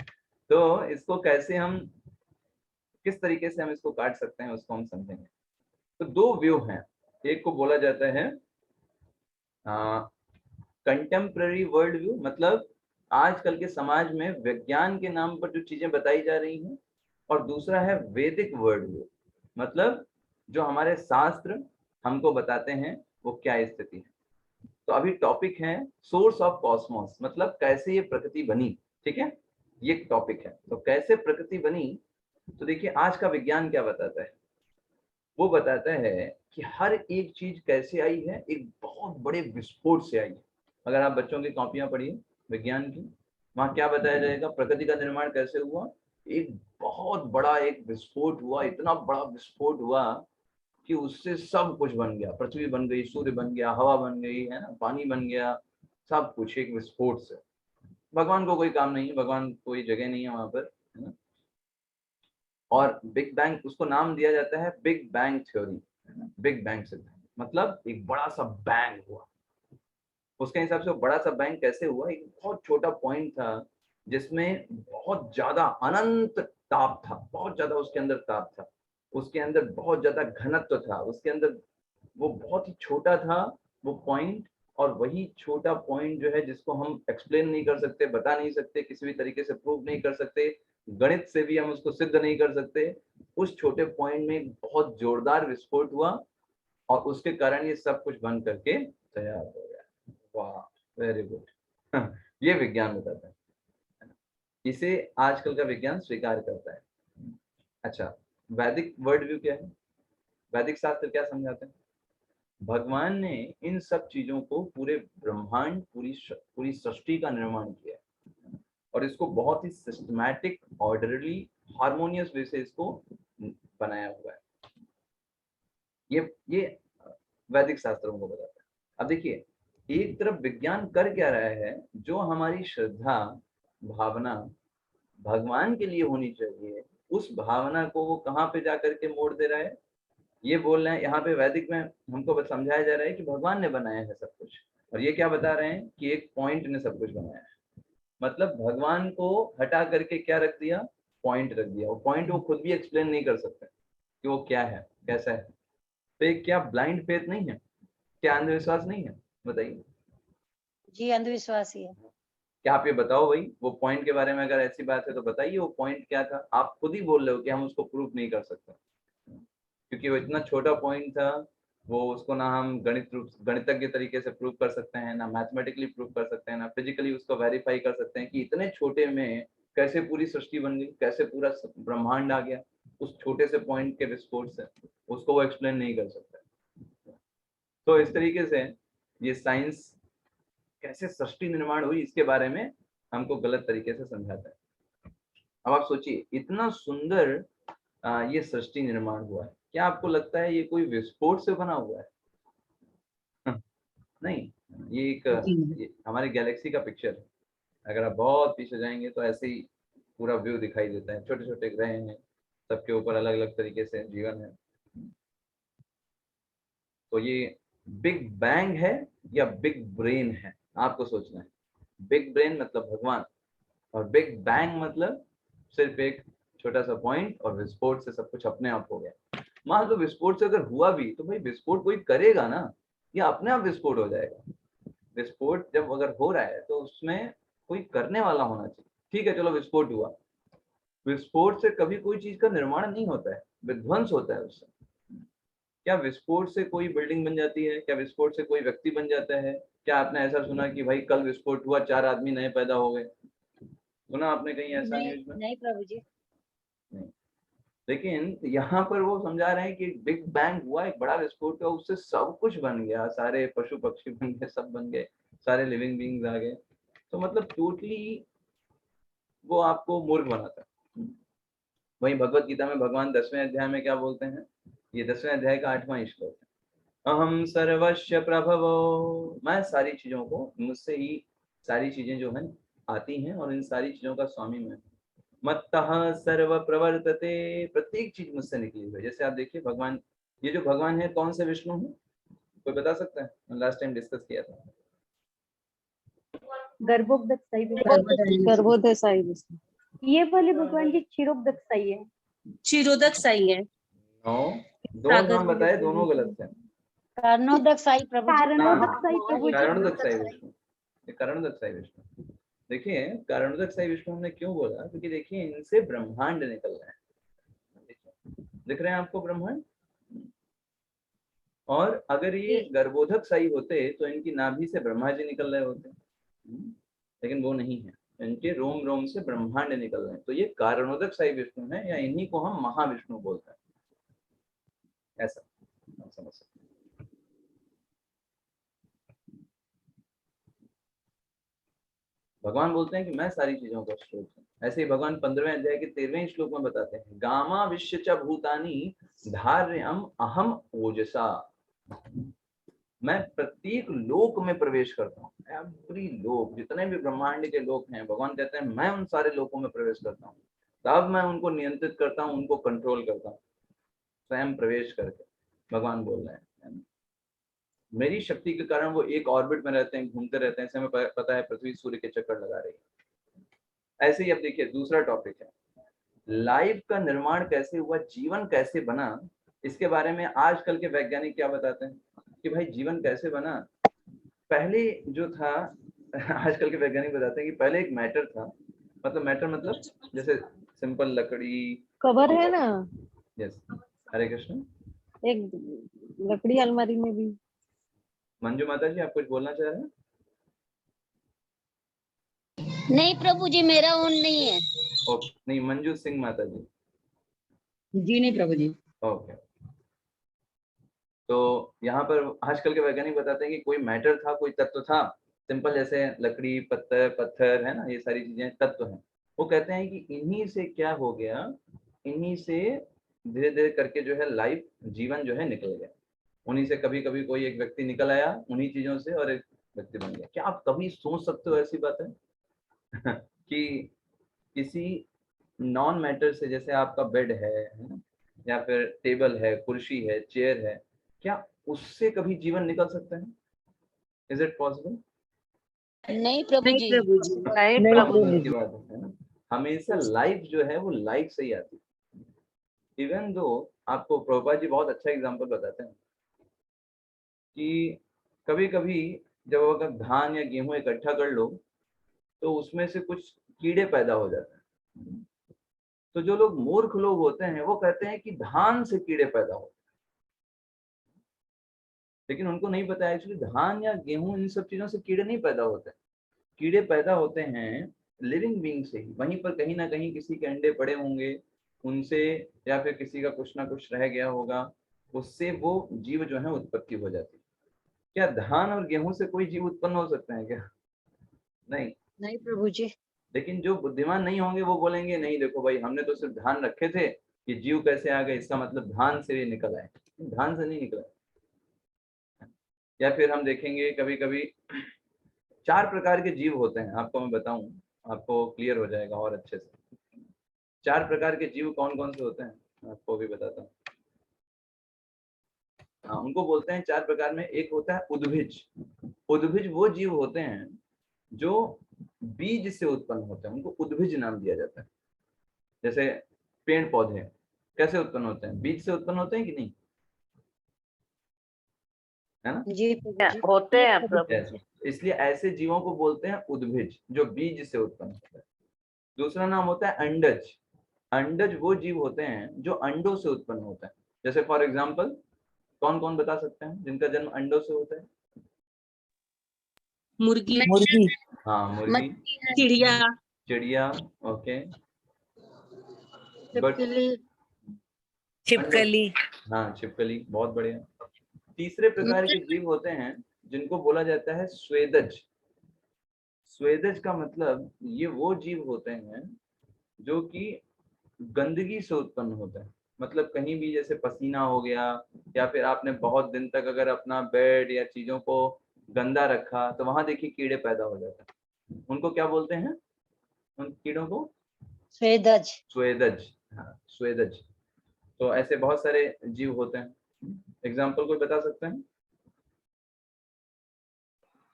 तो इसको कैसे हम, किस तरीके से हम इसको काट सकते हैं उसको हम समझेंगे। तो दो व्यू हैं, एक को बोला जाता है कंटेम्प्ररी वर्ल्ड व्यू, मतलब आजकल के समाज में विज्ञान के नाम पर जो चीजें बताई जा रही हैं, और दूसरा है वैदिक वर्ल्ड व्यू, मतलब जो हमारे शास्त्र हमको बताते हैं वो क्या स्थिति है। तो अभी टॉपिक है सोर्स ऑफ कॉस्मोस, मतलब कैसे ये प्रकृति बनी, ठीक है, ये टॉपिक है। तो कैसे प्रकृति बनी, तो देखिए आज का विज्ञान क्या बताता है, वो बताता है कि हर एक चीज कैसे आई है, एक बहुत बड़े विस्फोट से आई है। अगर आप बच्चों की कॉपियां पढ़िए विज्ञान की, वहां क्या बताया जाएगा, प्रकृति का निर्माण कैसे हुआ, एक बहुत बड़ा एक विस्फोट हुआ, इतना बड़ा विस्फोट हुआ कि उससे सब कुछ बन गया, पृथ्वी बन गई, सूर्य बन गया, हवा बन गई, है ना, पानी बन गया, सब कुछ एक विस्फोट से। भगवान को कोई काम नहीं है, भगवान कोई जगह नहीं है वहां पर, है ना। और बिग बैंग, उसको नाम दिया जाता है big bang theory, big bang सिद्धांत, मतलब एक बड़ा सा बैंग हुआ। उसके हिसाब से बड़ा सा बैंग कैसे हुआ, एक बहुत छोटा पॉइंट था जिसमें बहुत ज्यादा अनंत ताप था, बहुत ज्यादा उसके अंदर ताप था, उसके अंदर बहुत ज्यादा घनत्व था, उसके अंदर वो बहुत ही छोटा था वो पॉइंट। और वही छोटा पॉइंट जो है जिसको हम एक्सप्लेन नहीं कर सकते, बता नहीं सकते, किसी भी तरीके से प्रूव नहीं कर सकते, गणित से भी हम उसको सिद्ध नहीं कर सकते, उस छोटे पॉइंट में बहुत जोरदार विस्फोट हुआ और उसके कारण ये सब कुछ बन करके तैयार हो गया। वाह, वेरी गुड। ये विज्ञान बताता है, इसे आजकल का विज्ञान स्वीकार करता है। अच्छा, वैदिक वर्ल्ड व्यू क्या है, वैदिक शास्त्र क्या समझाते हैं? भगवान ने इन सब चीजों को, पूरे ब्रह्मांड, पूरी सृष्टि का निर्माण किया है और इसको बहुत ही सिस्टमैटिक, ऑर्डरली, हार्मोनियस वे से इसको बनाया हुआ है। ये वैदिक शास्त्रों को बताता है। अब देखिए, एक तरफ विज्ञान कर क्या रहा है, जो हमारी श्रद्धा भावना भगवान के लिए होनी चाहिए, उस भावना को वो कहाँ पे जाकर के मोड़ दे रहा है, ये बोल रहे हैं यहाँ पे वैदिक में हमको समझाया जा रहा है कि भगवान ने बनाया है सब कुछ, और ये क्या बता रहे हैं कि एक पॉइंट ने सब कुछ बनाया है। मतलब भगवान को हटा करके क्या रख दिया, पॉइंट रख दिया। वो पॉइंट वो खुद भी एक्सप्लेन नहीं कर सकते कि वो क्या है, कैसा है। तो ये क्या ब्लाइंड फेथ नहीं है, क्या अंधविश्वास नहीं है, बताइए। जी अंधविश्वास ही है। क्या आप ये बताओ भाई, वो पॉइंट के बारे में अगर ऐसी बात है तो बताइए वो पॉइंट क्या था। आप खुद ही बोल रहे हो कि हम उसको प्रूव नहीं कर सकते, क्योंकि वो इतना छोटा पॉइंट था, वो उसको ना हम गणितज्ञ तरीके से प्रूव कर सकते हैं, ना मैथमेटिकली प्रूव कर सकते हैं, ना फिजिकली उसको वेरीफाई कर सकते हैं कि इतने छोटे में कैसे पूरी सृष्टि बन गई, कैसे पूरा ब्रह्मांड आ गया उस छोटे से पॉइंट के विस्फोट से, उसको वो एक्सप्लेन नहीं कर सकता। तो इस तरीके से ये साइंस कैसे सृष्टि निर्माण हुई इसके बारे में हमको गलत तरीके से समझाता है। अब आप सोचिए, इतना सुंदर ये सृष्टि निर्माण हुआ है, क्या आपको लगता है ये कोई विस्फोट से बना हुआ है? नहीं, ये हमारे गैलेक्सी का पिक्चर है। अगर आप बहुत पीछे जाएंगे तो ऐसे ही पूरा व्यू दिखाई देता है, छोटे छोटे ग्रह हैं, सबके ऊपर अलग अलग तरीके से जीवन है। तो ये बिग बैंग है या बिग ब्रेन है, आपको सोचना है। बिग ब्रेन मतलब भगवान, और बिग बैंग मतलब सिर्फ एक छोटा सा पॉइंट और विस्फोट से सब कुछ अपने आप हो गया। मान लो विस्फोट से अगर हुआ भी तो भाई विस्फोट कोई करेगा ना, या अपने आप विस्फोट हो जाएगा। विस्फोट जब अगर हो रहा है तो उसमें कोई करने वाला होना चाहिए। ठीक है, चलो विस्फोट हुआ, विस्फोट से कभी कोई चीज का निर्माण नहीं होता है, विध्वंस होता है उससे। क्या विस्फोट से कोई बिल्डिंग बन जाती है? क्या विस्फोट से कोई व्यक्ति बन जाता है? क्या आपने ऐसा सुना कि भाई कल विस्फोट हुआ 4 आदमी नए पैदा हो गए? सुना आपने कहीं ऐसा न्यूज में? नहीं प्रभु जी। नहीं। लेकिन यहाँ पर वो समझा रहे हैं कि बिग बैंग हुआ, एक बड़ा विस्फोट हुआ, उससे सब कुछ बन गया, सारे पशु पक्षी बन गए, सब बन गए, सारे लिविंग बींग्स आ गए। तो मतलब टोटली वो आपको मूर्ख बनाता है। वहीं भगवत गीता में भगवान 10वें अध्याय में क्या बोलते हैं? ये 10वें अध्याय का 8वां श्लोक है, अहम सर्वस्य प्रभवो, मैं सारी चीजों को, मुझसे ही सारी चीजें जो है आती हैं और इन सारी चीजों का स्वामी मैं। मत्तः सर्व प्रवर्तते, प्रत्येक चीज मुझसे निकली हुई है। जैसे आप देखिए भगवान, ये जो भगवान है कौन से विष्णु है, कोई बता सकता है? लास्ट टाइम डिस्कस किया था। गर्भोदकसाई गर्भोदय विष्णु, ये वाले भगवान जी क्षीरोदकसाई है। क्षीरोदकसाई है। नो, दो नाम बताए, दोनों गलत है। कारणोदकसाई प्रभु जी। कारणोदकसाई प्रभु जी। कारणोदकसाई विष्णु, ये कारणोदकसाई विष्णु। देखिए कारणोदकसाई विष्णु हमने क्यों बोला, क्योंकि देखिए इनसे ब्रह्मांड निकल रहा है। दिख रहे हैं आपको ब्रह्मांड? और अगर ये गर्भोदकसाई होते तो इनकी नाभि से ब्रह्मा जी निकल रहे होते, लेकिन वो नहीं है, इनके रोम रोम से ब्रह्मांड निकल रहे हैं। तो ये कारणोदकसाई विष्णु है, या इन्हीं को हम महाविष्णु बोलते हैं, ऐसा आप समझ सकते हैं। भगवान बोलते हैं कि मैं सारी चीजों का स्रोत हूँ। ऐसे ही भगवान 15वें अध्याय के 13वें श्लोक में बताते हैं, गामा विश्व च भूतानि धार्यम अहम ओजसा, मैं प्रत्येक लोक में प्रवेश करता हूँ। एवरी लोक, जितने भी ब्रह्मांड के लोक हैं, भगवान कहते हैं मैं उन सारे लोकों में प्रवेश करता हूँ, तब मैं उनको नियंत्रित करता हूँ, उनको कंट्रोल करता हूँ, स्वयं प्रवेश करके। भगवान बोल रहे हैं मेरी शक्ति के कारण वो एक ऑर्बिट में रहते हैं, घूमते रहते हैं। ऐसे हमें पता है पृथ्वी सूर्य के चक्कर लगा रही है। ऐसे ही अब देखिए दूसरा टॉपिक है, लाइफ का निर्माण कैसे हुआ, जीवन कैसे बना। इसके बारे में आजकल के वैज्ञानिक क्या बताते हैं कि भाई जीवन कैसे बना। पहले जो था, आजकल के वैज्ञानिक बताते हैं कि पहले एक मैटर था, मतलब मैटर मतलब जैसे सिंपल लकड़ी, कवर है ना। यस, हरे कृष्ण। एक लकड़ी अलमारी में भी। मंजू माता जी आप कुछ बोलना चाह रहे हैं? नहीं प्रभु जी, मेरा ऑन नहीं है। ओके, नहीं, मंजू सिंह माता जी। जी नहीं प्रभु जी। ओके, तो यहाँ पर आजकल के वैज्ञानिक बताते हैं कि कोई मैटर था, कोई तत्व था, सिंपल जैसे लकड़ी, पत्थर, पत्थर है ना, ये सारी चीजें तत्व हैं। वो कहते हैं कि इन्हीं से क्या हो गया, इन्हीं से धीरे धीरे करके जो है लाइफ, जीवन जो है निकल गया। उन्हीं से कभी कभी कोई एक व्यक्ति निकल आया उन्हीं चीजों से और एक व्यक्ति बन गया। क्या आप कभी सोच सकते हो ऐसी बात है कि किसी नॉन मैटर से, जैसे आपका बेड है ना, या फिर टेबल है, कुर्सी है, चेयर है, क्या उससे कभी जीवन निकल सकता है? Is it possible? नहीं प्रभु जी। की बात है ना, हमेशा लाइफ जो है वो लाइफ से ही आती है। इवन दो आपको प्रभुपाद जी बहुत अच्छा एग्जांपल बताते हैं कि कभी कभी जब अगर धान या गेहूं इकट्ठा कर लो तो उसमें से कुछ कीड़े पैदा हो जाते हैं। तो जो लोग मूर्ख लोग होते हैं वो कहते हैं कि धान से कीड़े पैदा होते हैं, लेकिन उनको नहीं पता है एक्चुअली धान या गेहूं इन सब चीजों से कीड़े नहीं पैदा होते। कीड़े पैदा होते हैं लिविंग बीइंग से ही, वहीं पर कहीं ना कहीं किसी के अंडे पड़े होंगे उनसे, या फिर किसी का कुछ ना कुछ रह गया होगा, उससे वो जीव जो है उत्पत्ति हो जाती है। क्या धान और गेहूं से कोई जीव उत्पन्न हो सकते हैं क्या? नहीं। नहीं प्रभु जी। लेकिन जो बुद्धिमान नहीं होंगे वो बोलेंगे नहीं देखो भाई, हमने तो सिर्फ धान रखे थे, कि जीव कैसे आ गए, इसका मतलब धान से ये निकल आए। धान से नहीं निकला। या फिर हम देखेंगे कभी कभी 4 प्रकार के जीव होते हैं, आपको मैं बताऊं, आपको क्लियर हो जाएगा और अच्छे से। 4 प्रकार के जीव कौन कौन से होते हैं आपको भी बताता हूँ। हाँ, उनको बोलते हैं 4 प्रकार में। एक होता है उद्भिज। उद्भिज वो जीव होते हैं जो बीज से उत्पन्न होते हैं, उनको उद्भिज नाम दिया जाता है। जैसे पेड़ पौधे कैसे उत्पन्न होते हैं? बीज से उत्पन्न होते हैं कि नहीं, है ना? जी होते हैं प्रभु Yes. जी। इसलिए ऐसे जीवों को बोलते हैं उद्भिज, जो बीज से उत्पन्न होता है। दूसरा नाम होता है अंडज। अंडज वो जीव होते हैं जो अंडों से उत्पन्न होता है। जैसे फॉर एग्जाम्पल कौन कौन बता सकते हैं जिनका जन्म अंडों से होता है? मुर्गी, मुर्गी, हाँ, मुर्गी, चिड़िया, चिड़िया, ओके, बट छिपकली, छिपकली, हाँ, छिपकली, बहुत बढ़िया। तीसरे प्रकार के जीव होते हैं जिनको बोला जाता है स्वेदज। स्वेदज का मतलब ये वो जीव होते हैं जो कि गंदगी से उत्पन्न होता है। मतलब कहीं भी जैसे पसीना हो गया, या फिर आपने बहुत दिन तक अगर अपना बेड या चीजों को गंदा रखा तो वहां देखिए कीड़े पैदा हो जाते हैं। उनको क्या बोलते हैं, उन कीड़ों को? स्वेदज। स्वेदज। हाँ, स्वेदज। तो ऐसे बहुत सारे जीव होते हैं। एग्जाम्पल कोई बता सकते हैं?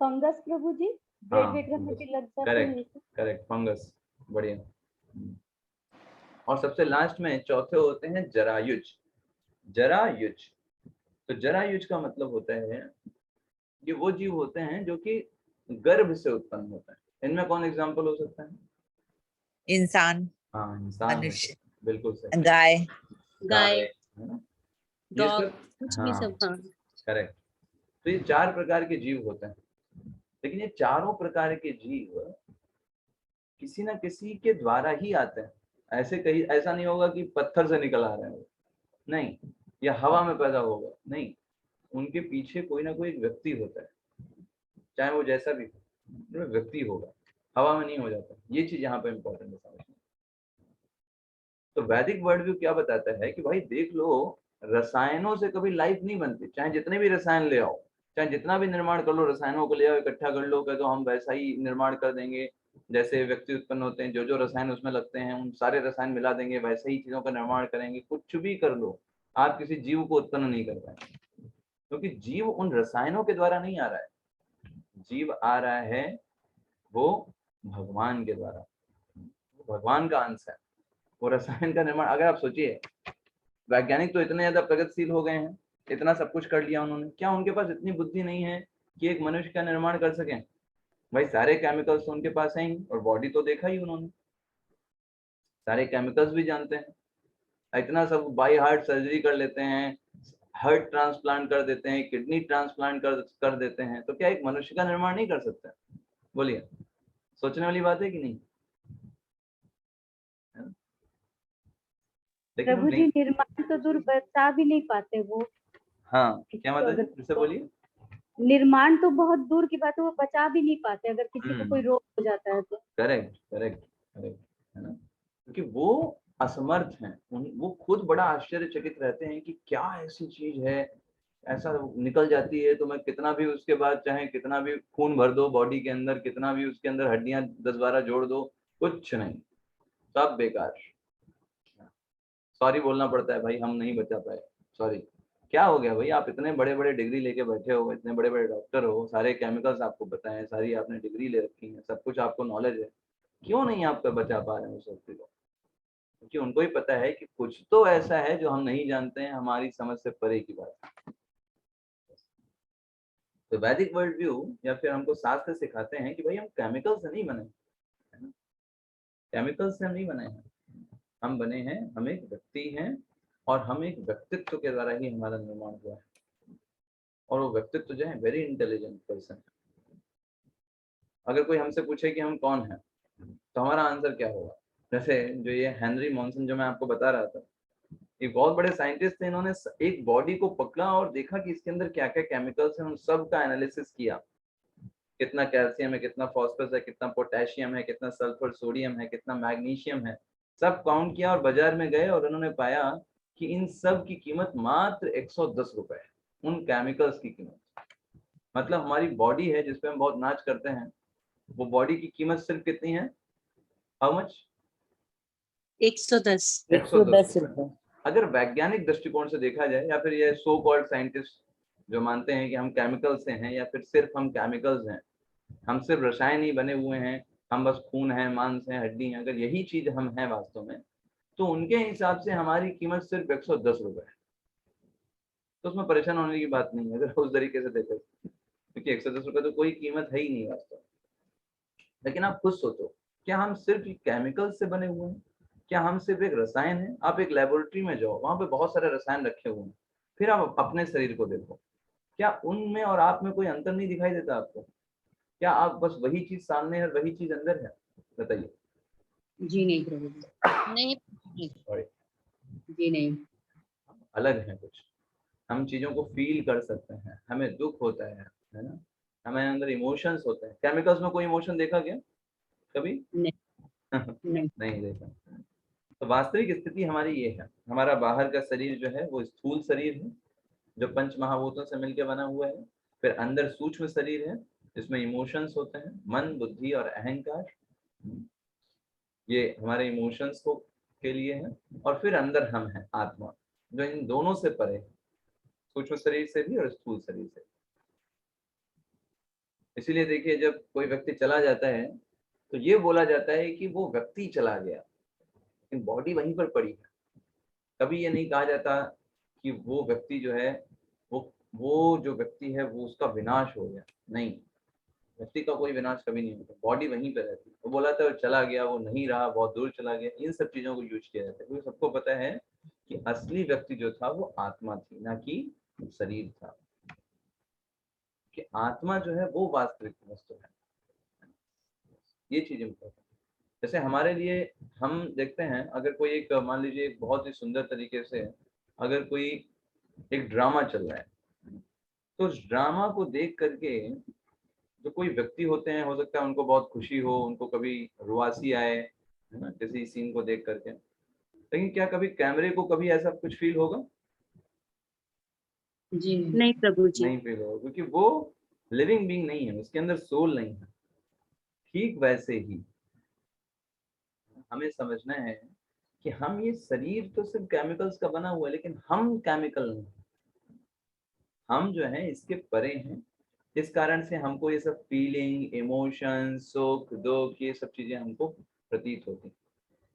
फंगस प्रभु जी, हाँ, ब्रेड वगैरह में भी लग जाते हैं करेक्ट जैसे। करेक्ट, फंगस, बढ़िया। और सबसे लास्ट में चौथे होते हैं जरायुज। जरायुज, तो जरायुज का मतलब होता है ये वो जीव होते हैं जो कि गर्भ से उत्पन्न होता है। इनमें कौन एग्जाम्पल हो सकता है? इंसान, हाँ, इंसान, मनुष्य, बिल्कुल सही। गाय, गाय, है ना? ये डॉग, सब, कुछ भी हाँ, सब। हाँ, करेक्ट। तो ये 4 प्रकार के जीव होते हैं, लेकिन ये चारों प्रकार के जीव किसी ना किसी के द्वारा ही आते हैं। ऐसे कहीं ऐसा नहीं होगा कि पत्थर से निकल आ रहे हैं, नहीं, या हवा में पैदा होगा, नहीं। उनके पीछे कोई ना कोई एक व्यक्ति होता है, चाहे वो जैसा भी हो, व्यक्ति होगा, हवा में नहीं हो जाता। ये चीज यहाँ पे इम्पोर्टेंट है समझना। तो वैदिक वर्ल्ड व्यू क्या बताता है कि भाई देख लो, रसायनों से कभी लाइफ नहीं बनती। चाहे जितने भी रसायन ले आओ, चाहे जितना भी निर्माण कर लो, रसायनों को ले आओ, इकट्ठा कर लो, तो हम वैसा ही निर्माण कर देंगे जैसे व्यक्ति उत्पन्न होते हैं। जो जो रसायन उसमें लगते हैं उन सारे रसायन मिला देंगे, वैसे ही चीजों का निर्माण करेंगे। कुछ भी कर लो, आप किसी जीव को उत्पन्न नहीं कर पाएंगे, क्योंकि जीव उन रसायनों के द्वारा नहीं आ रहा है। जीव आ रहा है वो भगवान के द्वारा, भगवान का अंश है। वो रसायन का निर्माण, अगर आप सोचिए, वैज्ञानिक तो इतने ज्यादा प्रगतिशील हो गए हैं, इतना सब कुछ कर लिया उन्होंने, क्या उनके पास इतनी बुद्धि नहीं है कि एक मनुष्य का निर्माण कर सकें? भाई सारे केमिकल्स तो उनके पास हैं ही, और बॉडी तो देखा ही उन्होंने, सारे केमिकल्स भी जानते हैं। इतना सब बाई हार्ट सर्जरी कर लेते हैं, हार्ट ट्रांसप्लांट कर देते हैं, किडनी ट्रांसप्लांट कर देते हैं, तो क्या एक मनुष्य का निर्माण नहीं कर सकते? बोलिए, सोचने वाली बात है कि नहीं? लेकिन प्रभु जी निर्माण तो दूर बचा भी नहीं पाते वो। हाँ, क्या मतलब, फिर से बोलिए। निर्माण तो बहुत दूर की बात है, वो बचा भी नहीं पाते अगर किसी को कोई रोग हो जाता है तो। करेक्ट करेक्ट करेक्ट, है ना? क्योंकि वो असमर्थ हैं। वो खुद बड़ा आश्चर्यचकित रहते हैं कि क्या ऐसी चीज है, ऐसा निकल जाती है, तो मैं कितना भी उसके बाद चाहे कितना भी खून भर दो बॉडी के अंदर, कितना भी उसके अंदर हड्डियां 10-12 जोड़ दो, कुछ नहीं, सब बेकार। सॉरी बोलना पड़ता है भाई, हम नहीं बचा पाए, सॉरी। क्या हो गया भाई, आप इतने बड़े बड़े डिग्री लेके बैठे हो, इतने बड़े बड़े डॉक्टर हो, सारे केमिकल्स आपको पता है, सारी आपने डिग्री ले रखी है, सब कुछ आपको नॉलेज है, क्यों नहीं आप बचा पा रहे हैं उस व्यक्ति को? क्योंकि उनको ही पता है कि कुछ तो ऐसा है जो हम नहीं जानते हैं, हमारी समझ से परे की बात है। तो वैदिक वर्ल्ड व्यू या फिर हमको शास्त्र सिखाते हैं कि भाई हम केमिकल से नहीं बने, केमिकल से हम नहीं बने हैं, हम बने हैं, हम एक व्यक्ति हैं और हम एक व्यक्तित्व के द्वारा ही हमारा निर्माण हुआ है। और वो व्यक्तित्व जो है वेरी इंटेलिजेंट पर्सन है। अगर कोई हमसे पूछे कि हम कौन हैं, तो हमारा आंसर क्या होगा? जैसे जो ये हेनरी मॉन्सन जो मैं आपको बता रहा था, एक बहुत बड़े साइंटिस्ट थे, इन्होंने एक बॉडी को पकड़ा और देखा कि इसके अंदर क्या क्या केमिकल्स हैं, उन सब का एनालिसिस किया। कितना कैल्शियम है, कितना फास्फोरस है, कितना पोटेशियम है, कितना सल्फर सोडियम है, कितना मैग्नीशियम है, सब काउंट किया और बाजार में गए और उन्होंने पाया कि इन सब की कीमत मात्र 110 रुपए है, उन केमिकल्स की कीमत। मतलब हमारी बॉडी है जिसपे हम बहुत नाच करते हैं, वो बॉडी की कीमत सिर्फ कितनी है? How much? 110 110 रुपए। अगर वैज्ञानिक दृष्टिकोण से देखा जाए, या फिर ये सो कॉल्ड साइंटिस्ट जो मानते हैं कि हम केमिकल से हैं या फिर सिर्फ हम केमिकल्स हैं, हम सिर्फ रसायन ही बने हुए हैं, हम बस खून है, मांस है, हड्डी है, अगर यही चीज हम हैं वास्तव में, तो उनके हिसाब से हमारी कीमत सिर्फ 110 रुपए है। तो उसमें परेशान होने की बात नहीं है अगर उस तरीके से देखें, क्योंकि 110 रुपए तो कोई कीमत है ही नहीं वास्तव में। लेकिन आप खुद सोचो, क्या हम सिर्फ केमिकल से बने हुए हैं? क्या हम सिर्फ एक रसायन है? आप एक लेबोरेटरी में जाओ, वहां पे बहुत सारे रसायन रखे हुए हैं, फिर आप अपने शरीर को देखो, क्या उनमें और आप में कोई अंतर नहीं दिखाई देता आपको? क्या आप बस वही चीज सामने है और वही चीज अंदर है? बताइए। जी नहीं प्रभु जी। नहीं सॉरी, जी नहीं। अलग है कुछ, हम चीजों को फील कर सकते हैं, हमें दुख होता है ना, हमें अंदर इमोशंस होते हैं। केमिकल्स में कोई इमोशन देखा क्या कभी? नहीं। नहीं। नहीं देखा। तो वास्तविक स्थिति हमारी ये है, हमारा बाहर का शरीर जो है वो स्थूल शरीर है जो पंच महाभूतों से मिलकर बना हुआ है। फिर अंदर सूक्ष्म शरीर है जिसमें इमोशंस होते हैं, मन, बुद्धि और अहंकार, ये हमारे इमोशंस को के लिए है। और फिर अंदर हम हैं, आत्मा, जो इन दोनों से परे है, सूक्ष्म शरीर से भी और स्थूल शरीर से। इसीलिए देखिए, जब कोई व्यक्ति चला जाता है तो ये बोला जाता है कि वो व्यक्ति चला गया, लेकिन बॉडी वहीं पर पड़ी है। कभी ये नहीं कहा जाता कि वो व्यक्ति जो है वो जो व्यक्ति है वो उसका विनाश हो गया। नहीं, व्यक्ति का कोई विनाश कभी नहीं होता, बॉडी वहीं पर रहती है। वो बोला था चला गया, वो नहीं रहा, बहुत दूर चला गया, इन सब चीजों को यूज किया जाता है, क्योंकि सबको पता है कि असली व्यक्ति जो था वो आत्मा थी, ना कि शरीर था। कि आत्मा जो है वो वास्तविक वस्तु है, ये चीज इम्पोर्टेंट है। जैसे हमारे लिए हम देखते हैं, अगर कोई एक, मान लीजिए एक बहुत ही सुंदर तरीके से अगर कोई एक ड्रामा चल रहा है, तो उस ड्रामा को देख करके जो कोई व्यक्ति होते हैं, हो सकता है उनको बहुत खुशी हो, उनको कभी रुआसी आए, है ना, किसी सीन को देख करके। लेकिन क्या कभी कैमरे को कभी ऐसा कुछ फील होगा? जी नहीं प्रभु जी। नहीं फील होगा, क्योंकि वो लिविंग बीइंग नहीं है, उसके अंदर सोल नहीं है। ठीक वैसे ही हमें समझना है कि हम ये शरीर तो सिर्फ केमिकल्स का बना हुआ है, लेकिन हम केमिकल नहीं, हम जो है इसके परे हैं। इस कारण से हमको ये सब फीलिंग, इमोशन, सुख, दुख, ये सब चीजें हमको प्रतीत होती।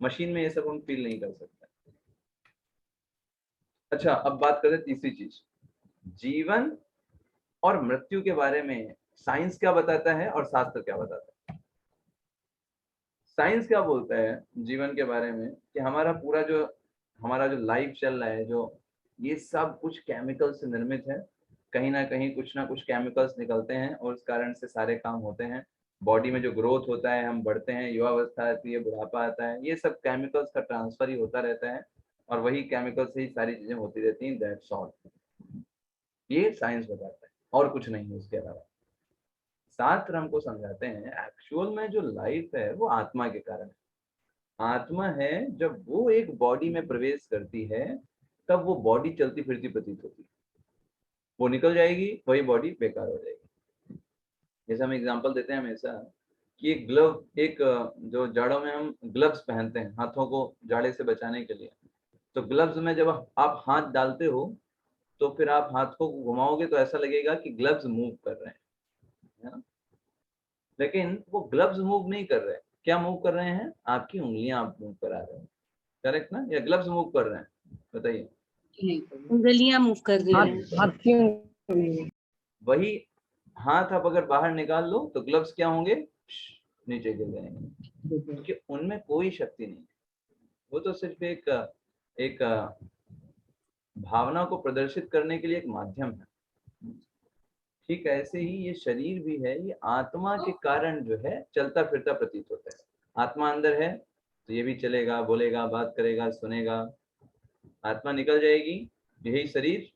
मशीन में ये सब हम फील नहीं कर सकते। अच्छा, अब बात करें तीसरी चीज, जीवन और मृत्यु के बारे में साइंस क्या बताता है और शास्त्र क्या बताता है। साइंस क्या बोलता है जीवन के बारे में, कि हमारा जो लाइफ चल रहा है, जो ये सब कुछ केमिकल से निर्मित है। कहीं ना कहीं कुछ ना कुछ केमिकल्स निकलते हैं और उस कारण से सारे काम होते हैं। बॉडी में जो ग्रोथ होता है, हम बढ़ते हैं, युवावस्था आती है, बुढ़ापा आता है, ये सब केमिकल्स का ट्रांसफर ही होता रहता है और वही केमिकल से ही सारी चीजें होती रहती हैं। दैट्स ऑल, ये साइंस बताता है और कुछ नहीं है उसके अलावा। शास्त्र हमको समझाते हैं एक्चुअल में जो लाइफ है वो आत्मा के कारण है। आत्मा है, जब वो एक बॉडी में प्रवेश करती है तब वो बॉडी चलती फिरती प्रतीत होती है। वो निकल जाएगी, वही बॉडी बेकार हो जाएगी। जैसे हम एग्जांपल देते हैं हमेशा कि एक ग्लव, एक जो जाड़ों में हम ग्लव्स पहनते हैं हाथों को जाड़े से बचाने के लिए, तो ग्लव्स में जब आप हाथ डालते हो तो फिर आप हाथ को घुमाओगे तो ऐसा लगेगा कि ग्लव्स मूव कर रहे हैं, है ना? लेकिन वो ग्लव्स मूव नहीं कर रहे हैं। क्या मूव कर रहे हैं? आपकी उंगलियां आप मूव करा रहे हैं, करेक्ट ना? या ग्लव्स मूव कर रहे हैं? बताइए। उंगलियां मूव कर रही हैं। वही हाथ आप अगर बाहर निकाल लो तो ग्लव्स क्या होंगे? नीचे गिर जाएंगे, क्योंकि उनमें कोई शक्ति नहीं है। वो तो सिर्फ एक भावना को प्रदर्शित करने के लिए एक माध्यम है। ठीक ऐसे ही ये शरीर भी है, ये आत्मा के कारण जो है चलता फिरता प्रतीत होता है। आत्मा अंदर है तो ये भी चलेगा, बोलेगा, बात करेगा, सुनेगा। आत्मा निकल जाएगी, यही शरीर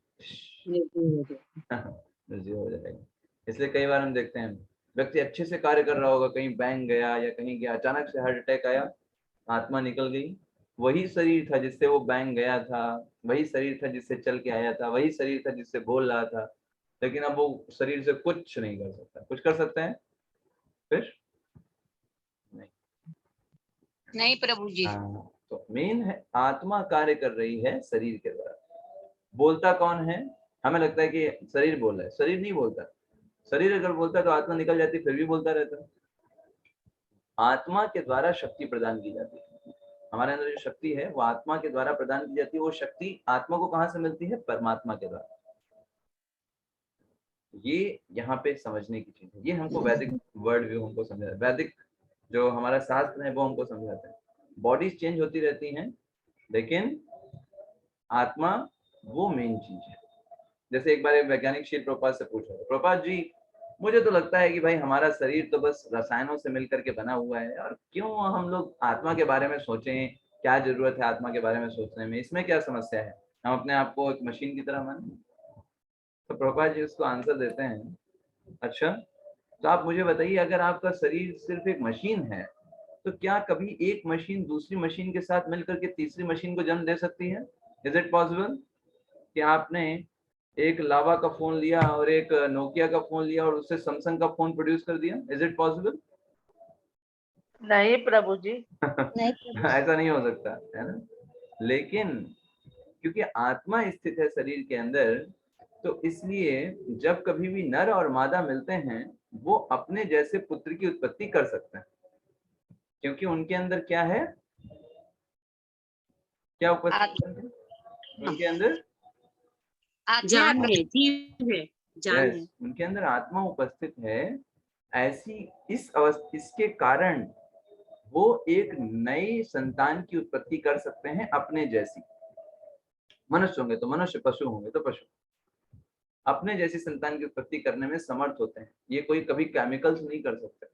निर्जीव हो जाएगा। इसलिए कई बार हम देखते हैं व्यक्ति अच्छे से कार्य कर रहा होगा, कहीं बैंक गया या कहीं गया, अचानक से हार्ट अटैक आया, आत्मा निकल गई। वही शरीर था जिससे वो बैंक गया था, वही शरीर था जिससे चल के आया था, वही शरीर था जिससे बोल रहा था, लेकिन अब वो शरीर से कुछ नहीं कर सकता। कुछ कर सकते हैं फिर नहीं। नहीं प्रभु जी। हाँ, तो मेन है आत्मा कार्य कर रही है शरीर के द्वारा। बोलता कौन है? हमें लगता है कि शरीर बोल रहा है, शरीर नहीं बोलता। शरीर अगर बोलता तो आत्मा निकल जाती, फिर भी बोलता रहता। आत्मा के द्वारा शक्ति प्रदान की जाती है। हमारे अंदर जो शक्ति है वो आत्मा के द्वारा प्रदान की जाती है। वो शक्ति आत्मा को कहाँ से मिलती है? परमात्मा के द्वारा। ये यहाँ पे समझने की चीज है। ये हमको वैदिक वर्ड व्यू हमको समझा, वैदिक जो हमारा शास्त्र है वो हमको समझाता है। बॉडीज चेंज होती रहती हैं, लेकिन आत्मा वो मेन चीज है। जैसे एक बार एक वैज्ञानिक श्री प्रभुपाद से पूछा, प्रभुपाद जी मुझे तो लगता है कि भाई हमारा शरीर तो बस रसायनों से मिलकर के बना हुआ है, और क्यों हम लोग आत्मा के बारे में सोचें? क्या जरूरत है आत्मा के बारे में सोचने में? इसमें क्या समस्या है? हम अपने आप को एक मशीन की तरह माने? तो प्रभुपाद जी उसको आंसर देते हैं, अच्छा तो आप मुझे बताइए, अगर आपका शरीर सिर्फ एक मशीन है तो क्या कभी एक मशीन दूसरी मशीन के साथ मिलकर के तीसरी मशीन को जन्म दे सकती है? इज इट पॉसिबल कि आपने एक लावा का फोन लिया और एक नोकिया का फोन लिया और उससे सैमसंग का फोन प्रोड्यूस कर दिया? Is it possible? नहीं प्रभु जी। ऐसा नहीं हो सकता है ना। लेकिन क्योंकि आत्मा स्थित है शरीर के अंदर, तो इसलिए जब कभी भी नर और मादा मिलते हैं वो अपने जैसे पुत्र की उत्पत्ति कर सकते हैं, क्योंकि उनके अंदर क्या है? क्या उपस्थित है उनके अंदर? जान है, जीव है, जान है। उनके अंदर आत्मा उपस्थित है। ऐसी इसके कारण वो एक नई संतान की उत्पत्ति कर सकते हैं अपने जैसी। मनुष्य होंगे तो मनुष्य, पशु होंगे तो पशु, अपने जैसी संतान की उत्पत्ति करने में समर्थ होते हैं। ये कोई कभी केमिकल्स नहीं कर सकते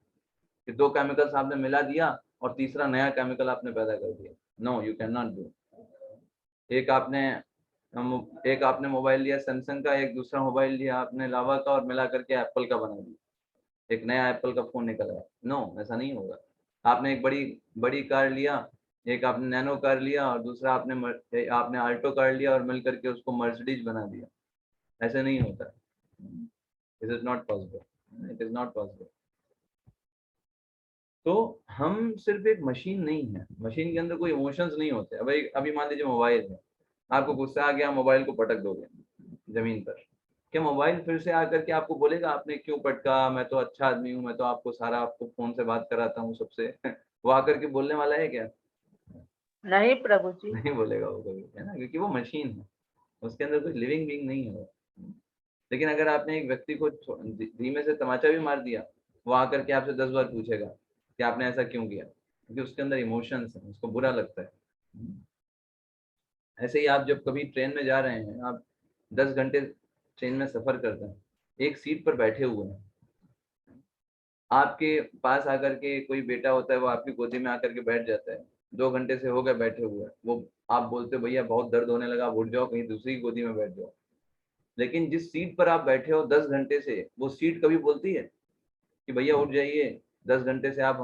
कि दो केमिकल्स आपने मिला दिया और तीसरा नया केमिकल आपने पैदा कर दिया। No, you can not do. एक आपने मोबाइल लिया सैमसंग का, एक दूसरा मोबाइल लिया आपने लावा का और मिला करके एप्पल का बना दिया, एक नया एप्पल का फोन निकल आया। नो, ऐसा नहीं होगा। आपने एक बड़ी कार लिया, एक आपने नैनो कार लिया और दूसरा आपने आल्टो कार लिया और मिल करके उसको मर्सिडीज बना दिया। ऐसे नहीं होता। It is not possible, it is not possible. तो हम सिर्फ एक मशीन नहीं है, मशीन के अंदर कोई इमोशंस नहीं होते। अभी मान लीजिए मोबाइल है, आपको गुस्सा आ गया, मोबाइल को पटक दोगे जमीन पर, क्या मोबाइल फिर से आकर के आपको बोलेगा आपने क्यों पटका, मैं तो अच्छा आदमी हूँ, मैं तो आपको फोन से बात कराता हूँ सबसे? वो आकर के बोलने वाला है क्या? नहीं प्रभु जी। नहीं बोलेगा वो कभी, है ना, क्योंकि वो मशीन है, उसके अंदर कोई लिविंग बीइंग नहीं है। लेकिन अगर आपने एक व्यक्ति को धीमे से तमाचा भी मार दिया, वो आकर के आपसे 10 बार पूछेगा कि आपने ऐसा क्यों किया, क्योंकि उसके अंदर इमोशंस है, उसको बुरा लगता है। ऐसे ही आप जब कभी ट्रेन में जा रहे हैं, आप 10 घंटे ट्रेन में सफर करते हैं, एक सीट पर बैठे हुए हैं, आपके पास आकर के कोई बेटा होता है, वो आपकी गोदी में आकर के बैठ जाता है, 2 घंटे से हो गए बैठे हुए, वो आप बोलते हो भैया बहुत दर्द होने लगा, उठ जाओ कहीं दूसरी गोदी में बैठ जाओ। लेकिन जिस सीट पर आप बैठे हो 10 घंटे से, वो सीट कभी बोलती है कि भैया उठ जाइए, 10 घंटे से आप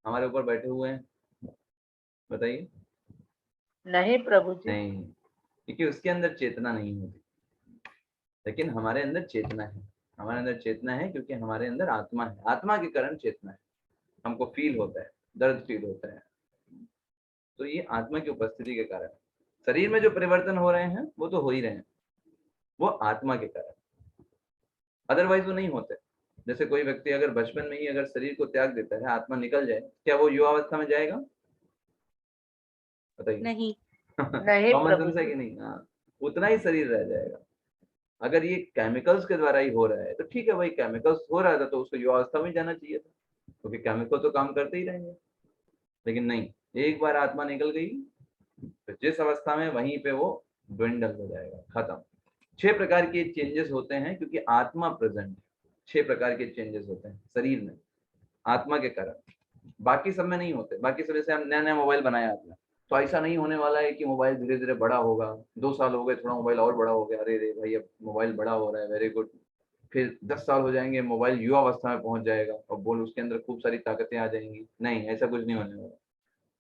हमारे ऊपर बैठे हुए हैं? बताइए। नहीं प्रभु जी। नहीं, क्योंकि उसके अंदर चेतना नहीं होती। लेकिन हमारे अंदर चेतना है, हमारे अंदर चेतना है क्योंकि हमारे अंदर आत्मा है। आत्मा के कारण चेतना है, हमको फील होता है, दर्द फील होता है। तो ये आत्मा की उपस्थिति के कारण। शरीर में जो परिवर्तन हो रहे हैं वो तो हो ही रहे हैं, वो आत्मा के कारण, अदरवाइज वो नहीं होते। जैसे कोई व्यक्ति अगर बचपन में ही अगर शरीर को त्याग देता है, आत्मा निकल जाए, क्या वो युवावस्था में जाएगा? बताइए। नहीं। नहीं कॉमन सेंस है कि नहीं? हाँ, उतना ही शरीर रह जाएगा। अगर ये केमिकल्स के द्वारा ही हो रहा है तो ठीक है भाई, केमिकल्स हो रहा था तो उसको युवावस्था में जाना चाहिए था, क्योंकि केमिकल तो काम करते ही रहेंगे। लेकिन नहीं, एक बार आत्मा निकल गई तो जिस अवस्था में वहीं पे वो ड्विंडल हो जाएगा, खत्म। 6 प्रकार के चेंजेस होते हैं क्योंकि आत्मा प्रेजेंट है। 6 प्रकार के चेंजेस होते हैं शरीर में आत्मा के कारण, बाकी सब में नहीं होते। बाकी सब जैसे हम नया नया मोबाइल बनाया आपने, तो ऐसा नहीं होने वाला है कि मोबाइल धीरे धीरे बड़ा होगा। 2 साल हो गए, थोड़ा मोबाइल और बड़ा हो गया, अरे रे भाई अब मोबाइल बड़ा हो रहा है, वेरी गुड। फिर 10 साल हो जाएंगे, मोबाइल युवा अवस्था में पहुंच जाएगा और बोल उसके अंदर खूब सारी ताकतें आ जाएंगी। नहीं, ऐसा कुछ नहीं होने वाला।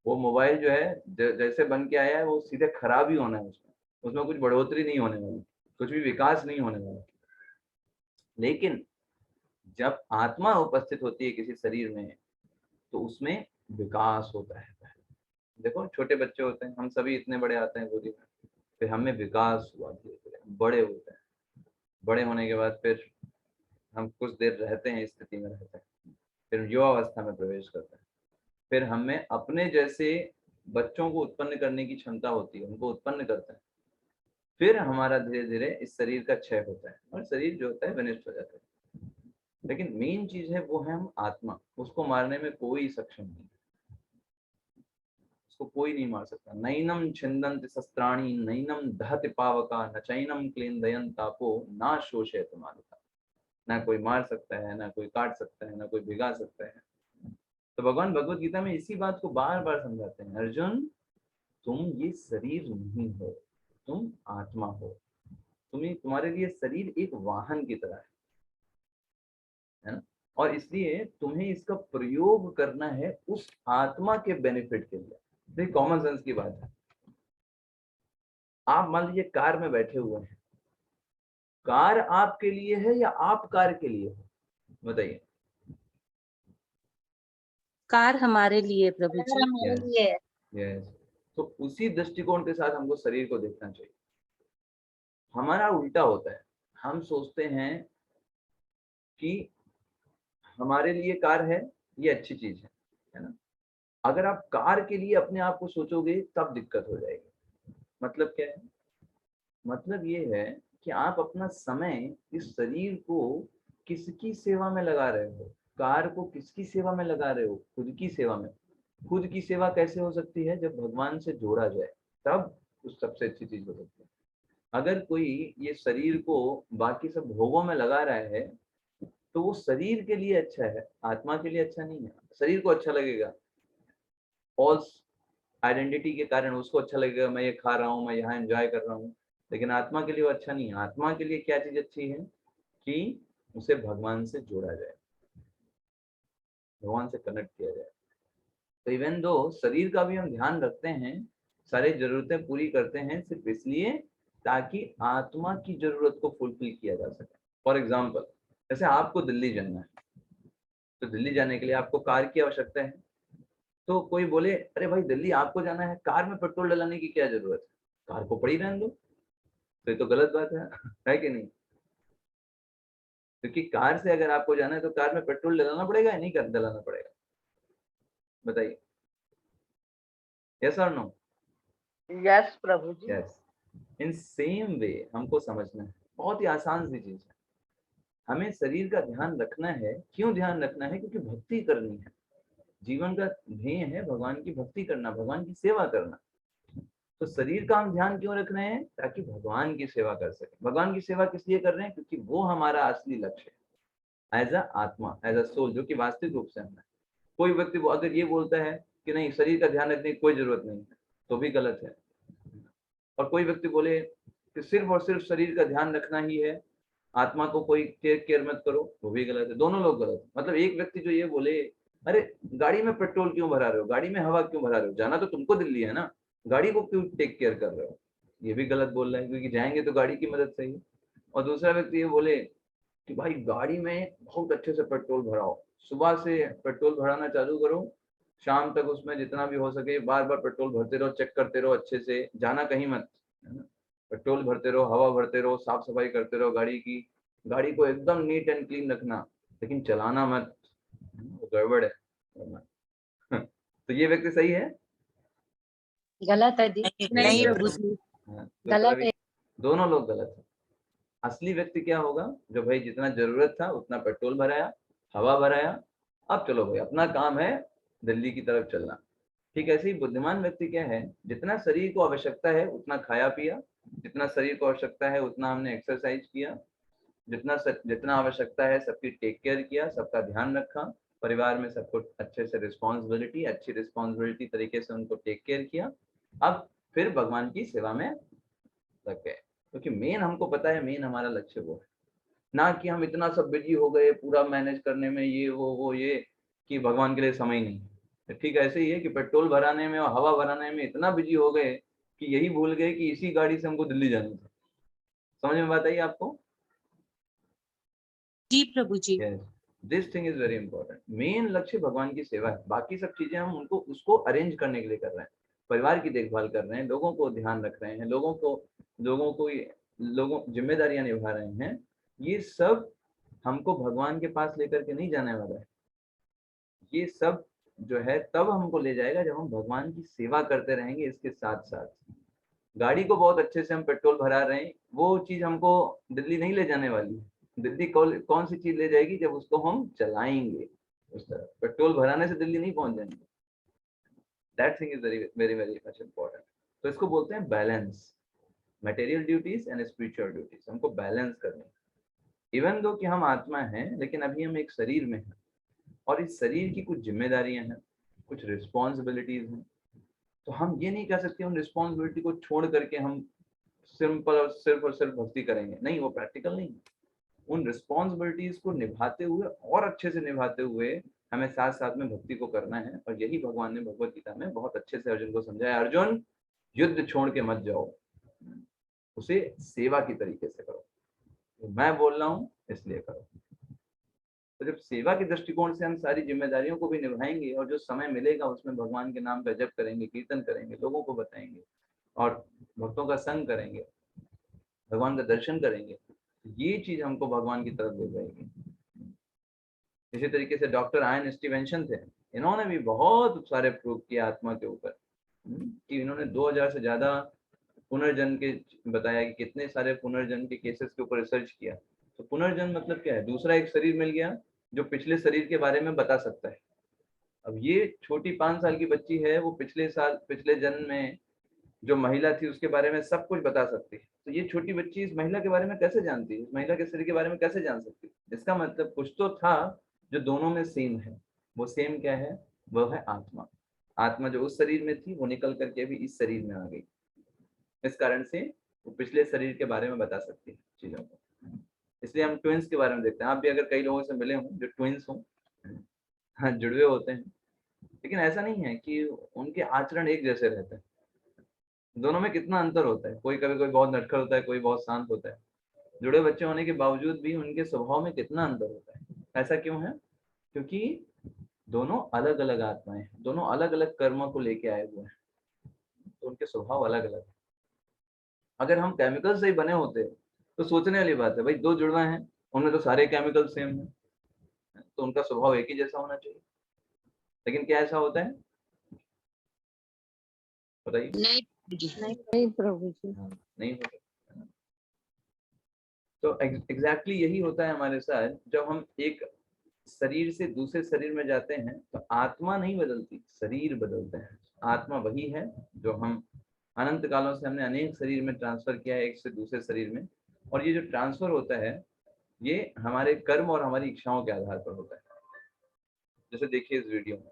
वो मोबाइल जो है जैसे बन के आया है वो सीधे खराब ही होना है। उसमें कुछ बढ़ोतरी नहीं होने वाली, कुछ भी विकास नहीं होने वाला। लेकिन जब आत्मा उपस्थित होती है किसी शरीर में तो उसमें विकास होता है। देखो छोटे बच्चे होते हैं, हम सभी इतने बड़े आते हैं गोदी में, फिर हमें विकास हुआ, धीरे धीरे बड़े होते हैं। बड़े होने के बाद फिर हम कुछ देर रहते हैं, इस स्थिति में रहते हैं, फिर युवा अवस्था में प्रवेश करते हैं। फिर हमें अपने जैसे बच्चों को उत्पन्न करने की क्षमता होती है, उनको उत्पन्न करते हैं। फिर हमारा धीरे धीरे इस शरीर का क्षय होता है और शरीर जो होता है विनष्ट हो जाता है। लेकिन मेन चीज है वो है हम आत्मा, उसको मारने में कोई सक्षम नहीं, उसको कोई नहीं मार सकता। नैनम छिंदन्ति शस्त्राणि नैनम दहति पावका न चैनम क्लेन्दयन् तापो ना शोषयति मारुता। ना कोई मार सकता है, ना कोई काट सकता है, ना कोई भिगा सकता है। तो भगवान भगवत गीता में इसी बात को बार बार समझाते हैं, अर्जुन तुम ये शरीर नहीं हो, तुम आत्मा हो। तुम्हारे लिए शरीर एक वाहन की तरह है ना, और इसलिए तुम्हें इसका प्रयोग करना है उस आत्मा के बेनिफिट के लिए। ये कॉमन सेंस की बात है। आप मान लीजिए कार में बैठे हुए हैं, कार आपके लिए है या आप कार के लिए हो, बताइए। कार हमारे लिए प्रभु जी। हमारे लिए है। यस, तो उसी दृष्टिकोण के साथ हमको शरीर को देखना चाहिए। हमारा उल्टा होता है, हम सोचते हैं कि हमारे लिए कार है, ये अच्छी चीज है ना। अगर आप कार के लिए अपने आप को सोचोगे तब दिक्कत हो जाएगी। मतलब क्या है? मतलब ये है कि आप अपना समय इस शरीर को किसकी सेवा में लगा रहे हो, कार को किसकी सेवा में लगा रहे हो, खुद की सेवा में। खुद की सेवा कैसे हो सकती है? जब भगवान से जोड़ा जाए तब उस सबसे अच्छी चीज हो सकती है। अगर कोई ये शरीर को बाकी सब भोगों में लगा रहा है तो वो शरीर के लिए अच्छा है, आत्मा के लिए अच्छा नहीं है। शरीर को अच्छा लगेगा, फॉल्स आइडेंटिटी के कारण उसको अच्छा लगेगा, मैं ये खा रहा हूँ, मैं यहाँ एंजॉय कर रहा हूँ, लेकिन आत्मा के लिए वो अच्छा नहीं है। आत्मा के लिए क्या चीज अच्छी है कि उसे भगवान से जोड़ा जाए, भगवान से कनेक्ट किया जाए। तो इवन दो शरीर का भी हम ध्यान रखते हैं, सारी जरूरतें पूरी करते हैं सिर्फ इसलिए ताकि आत्मा की जरूरत को फुलफिल किया जा सके। फॉर एग्जाम्पल, जैसे आपको दिल्ली जाना है, तो दिल्ली जाने के लिए आपको कार की आवश्यकता है। तो कोई बोले अरे भाई दिल्ली आपको जाना है, कार में पेट्रोल डलाने की क्या जरूरत है, कार को पड़ी रहने दो। तो ये तो गलत बात है कि नहीं? क्योंकि कार से अगर आपको जाना है तो कार में पेट्रोल डलाना पड़ेगा या नहीं डलाना पड़ेगा, बताइए। यस और no? Yes Prabhu ji. Yes. In same way हमको समझना है, बहुत ही आसान सी चीज है। हमें शरीर का ध्यान रखना है। क्यों ध्यान रखना है? क्योंकि भक्ति करनी है। जीवन का ध्येय है भगवान की भक्ति करना, भगवान की सेवा करना। तो शरीर का हम ध्यान क्यों रख रहे हैं? ताकि भगवान की सेवा कर सके। भगवान की सेवा किस लिए कर रहे हैं? क्योंकि वो हमारा असली लक्ष्य है, एज अ आत्मा, एज अ सोल, जो कि वास्तविक रूप से हमें। कोई व्यक्ति अगर ये बोलता है कि नहीं शरीर का ध्यान रखने की कोई जरूरत नहीं है, तो भी गलत है। और कोई व्यक्ति बोले कि सिर्फ और सिर्फ शरीर का ध्यान रखना ही है, आत्मा को कोई केयर मत करो, वो भी गलत है। दोनों लोग गलत है। मतलब एक व्यक्ति जो ये बोले अरे गाड़ी में पेट्रोल क्यों भरा रहे हो, गाड़ी में हवा क्यों भरा रहे हो, जाना तो तुमको दिल्ली है ना, गाड़ी को क्यों टेक केयर कर रहे हो, ये भी गलत बोल रहा है, क्योंकि जाएंगे तो गाड़ी की मदद से ही। और दूसरा व्यक्ति ये बोले कि भाई गाड़ी में बहुत अच्छे से पेट्रोल भराओ, सुबह से पेट्रोल भराना चालू करो, शाम तक उसमें जितना भी हो सके बार बार पेट्रोल भरते रहो, चेक करते रहो अच्छे से, जाना कहीं मत, है ना। पेट्रोल भरते रहो, हवा भरते रहो, साफ सफाई करते रहो गाड़ी की, गाड़ी को एकदम नीट एंड क्लीन रखना, लेकिन चलाना मत, वो गड़बड़ है। तो ये व्यक्ति सही है? गलत है दी। नहीं प्रभु जी, गलत है। दोनों लोग गलत है। असली व्यक्ति क्या होगा? जो भाई जितना जरूरत था उतना पेट्रोल भराया, हवा भराया, अब चलो भाई, अपना काम है दिल्ली की तरफ चलना। ठीक ऐसे ही बुद्धिमान व्यक्ति क्या है, जितना शरीर को आवश्यकता है उतना खाया पिया, जितना शरीर को आवश्यकता है उतना हमने एक्सरसाइज किया, जितना आवश्यकता है सबकी टेक केयर किया, सबका ध्यान रखा, परिवार में सबको अच्छे से अच्छी रिस्पॉन्सिबिलिटी तरीके से उनको टेक केयर किया। अब फिर भगवान की सेवा में लग गए, क्योंकि मेन हमको पता है, मेन हमारा लक्ष्य वो है ना कि हम इतना सब बिजी हो गए पूरा मैनेज करने में, ये वो ये, कि भगवान के लिए समय नहीं है। ठीक ऐसे ही है कि पेट्रोल भराने में और हवा भराने में इतना बिजी हो गए कि यही भूल गए कि इसी गाड़ी से हमको दिल्ली जाना था। समझ में बात आई आपको? जी प्रभु जी। This thing is very important. Main लक्ष्य भगवान की सेवा है, बाकी सब चीजें हम उनको उसको अरेंज करने के लिए कर रहे हैं, परिवार की देखभाल कर रहे हैं, लोगों को ध्यान रख रहे हैं, लोगों जिम्मेदारियां निभा रहे हैं। ये सब हमको भगवान के पास लेकर के नहीं जाने वाला है। ये सब जो है तब हमको ले जाएगा जब हम भगवान की सेवा करते रहेंगे। इसके साथ साथ गाड़ी को बहुत अच्छे से हम पेट्रोल भरा रहे हैं, वो चीज हमको दिल्ली नहीं ले जाने वाली है। दिल्ली कौन सी चीज ले जाएगी? जब उसको हम चलाएंगे उस तरह। पेट्रोल भराने से दिल्ली नहीं पहुंच जाएंगे। That thing is very very very much important. तो इसको बोलते हैं balance, material duties and spiritual duties. हमको बैलेंस करनी, इवन दो कि हम आत्मा हैं लेकिन अभी हम एक शरीर में हैं, और इस शरीर की कुछ जिम्मेदारियां हैं, कुछ रिस्पॉन्सिबिलिटीज हैं। तो हम ये नहीं कह सकते उन रिस्पॉन्सिबिलिटी को छोड़ करके हम सिर्फ और सिर्फ भक्ति करेंगे, नहीं, वो प्रैक्टिकल नहीं है। उन रिस्पॉन्सिबिलिटीज को निभाते हुए और अच्छे से निभाते हुए हमें साथ साथ में भक्ति को करना है। और यही भगवान ने भगवत गीता में बहुत अच्छे से अर्जुन को समझाया, अर्जुन युद्ध छोड़ के मत जाओ, उसे सेवा की तरीके से करो। तो मैं बोल रहा हूँ इसलिए करो। तो जब सेवा के दृष्टिकोण से हम सारी जिम्मेदारियों को भी निभाएंगे और जो समय मिलेगा उसमें भगवान के नाम का जप करेंगे, कीर्तन करेंगे, लोगों को बताएंगे और भक्तों का संग करेंगे, भगवान का दर्शन करेंगे, ये चीज हमको भगवान की तरफ ले जाएगी। इसी तरीके से डॉक्टर आयन स्टीवेंसन थे, इन्होंने भी बहुत सारे प्रूव किए आत्मा के ऊपर कि इन्होंने 2000 से ज्यादा पुनर्जन्म के बताया कि कितने सारे पुनर्जन्म के केसेस के ऊपर रिसर्च किया। तो पुनर्जन्म मतलब क्या है? दूसरा एक शरीर मिल गया जो पिछले शरीर के बारे में बता सकता है। अब ये छोटी 5 साल की बच्ची है, वो पिछले जन्म में जो महिला थी उसके बारे में सब कुछ बता सकती है। तो ये छोटी बच्ची इस महिला के बारे में कैसे जानती है? इस महिला के शरीर के बारे में कैसे जान सकती है? इसका मतलब कुछ तो था जो दोनों में सेम है। वो सेम क्या है? वो है आत्मा। आत्मा जो उस शरीर में थी वो निकल करके भी इस शरीर में आ गई। इस कारण से वो पिछले शरीर के बारे में बता सकती है चीजों को। इसलिए हम ट्विंस के बारे में देखते हैं। आप भी अगर कई लोगों से मिले हों जो ट्विंस हों, हाँ, जुड़वे होते हैं, लेकिन ऐसा नहीं है कि उनके आचरण एक जैसे रहते हैं। दोनों में कितना अंतर होता है। कोई कभी कोई बहुत नटखट होता है, कोई बहुत शांत होता है। जुड़े बच्चे होने के बावजूद भी उनके स्वभाव में कितना अंतर होता है। ऐसा क्यों है? क्योंकि दोनों अलग अलग आत्माएं हैं, दोनों अलग अलग कर्मों को लेके आए हुए हैं, तो उनके स्वभाव अलग अलग है। अगर हम केमिकल से ही बने होते तो सोचने वाली बात है, भाई 2 जुड़वा हैं, उनमें तो सारे केमिकल सेम है, तो उनका स्वभाव एक ही जैसा होना चाहिए। लेकिन क्या ऐसा होता है? बताइए। नहीं प्रभु जी। नहीं होता। तो एग्जैक्टली यही होता है हमारे साथ। जब हम एक शरीर से दूसरे शरीर में जाते हैं तो आत्मा नहीं बदलती, शरीर बदलते हैं। आत्मा वही है जो हम अनंत कालों से हमने अनेक शरीर में ट्रांसफर किया है, एक से दूसरे शरीर में। और ये जो ट्रांसफर होता है ये हमारे कर्म और हमारी इच्छाओं के आधार पर होता है। जैसे देखिए इस वीडियो में,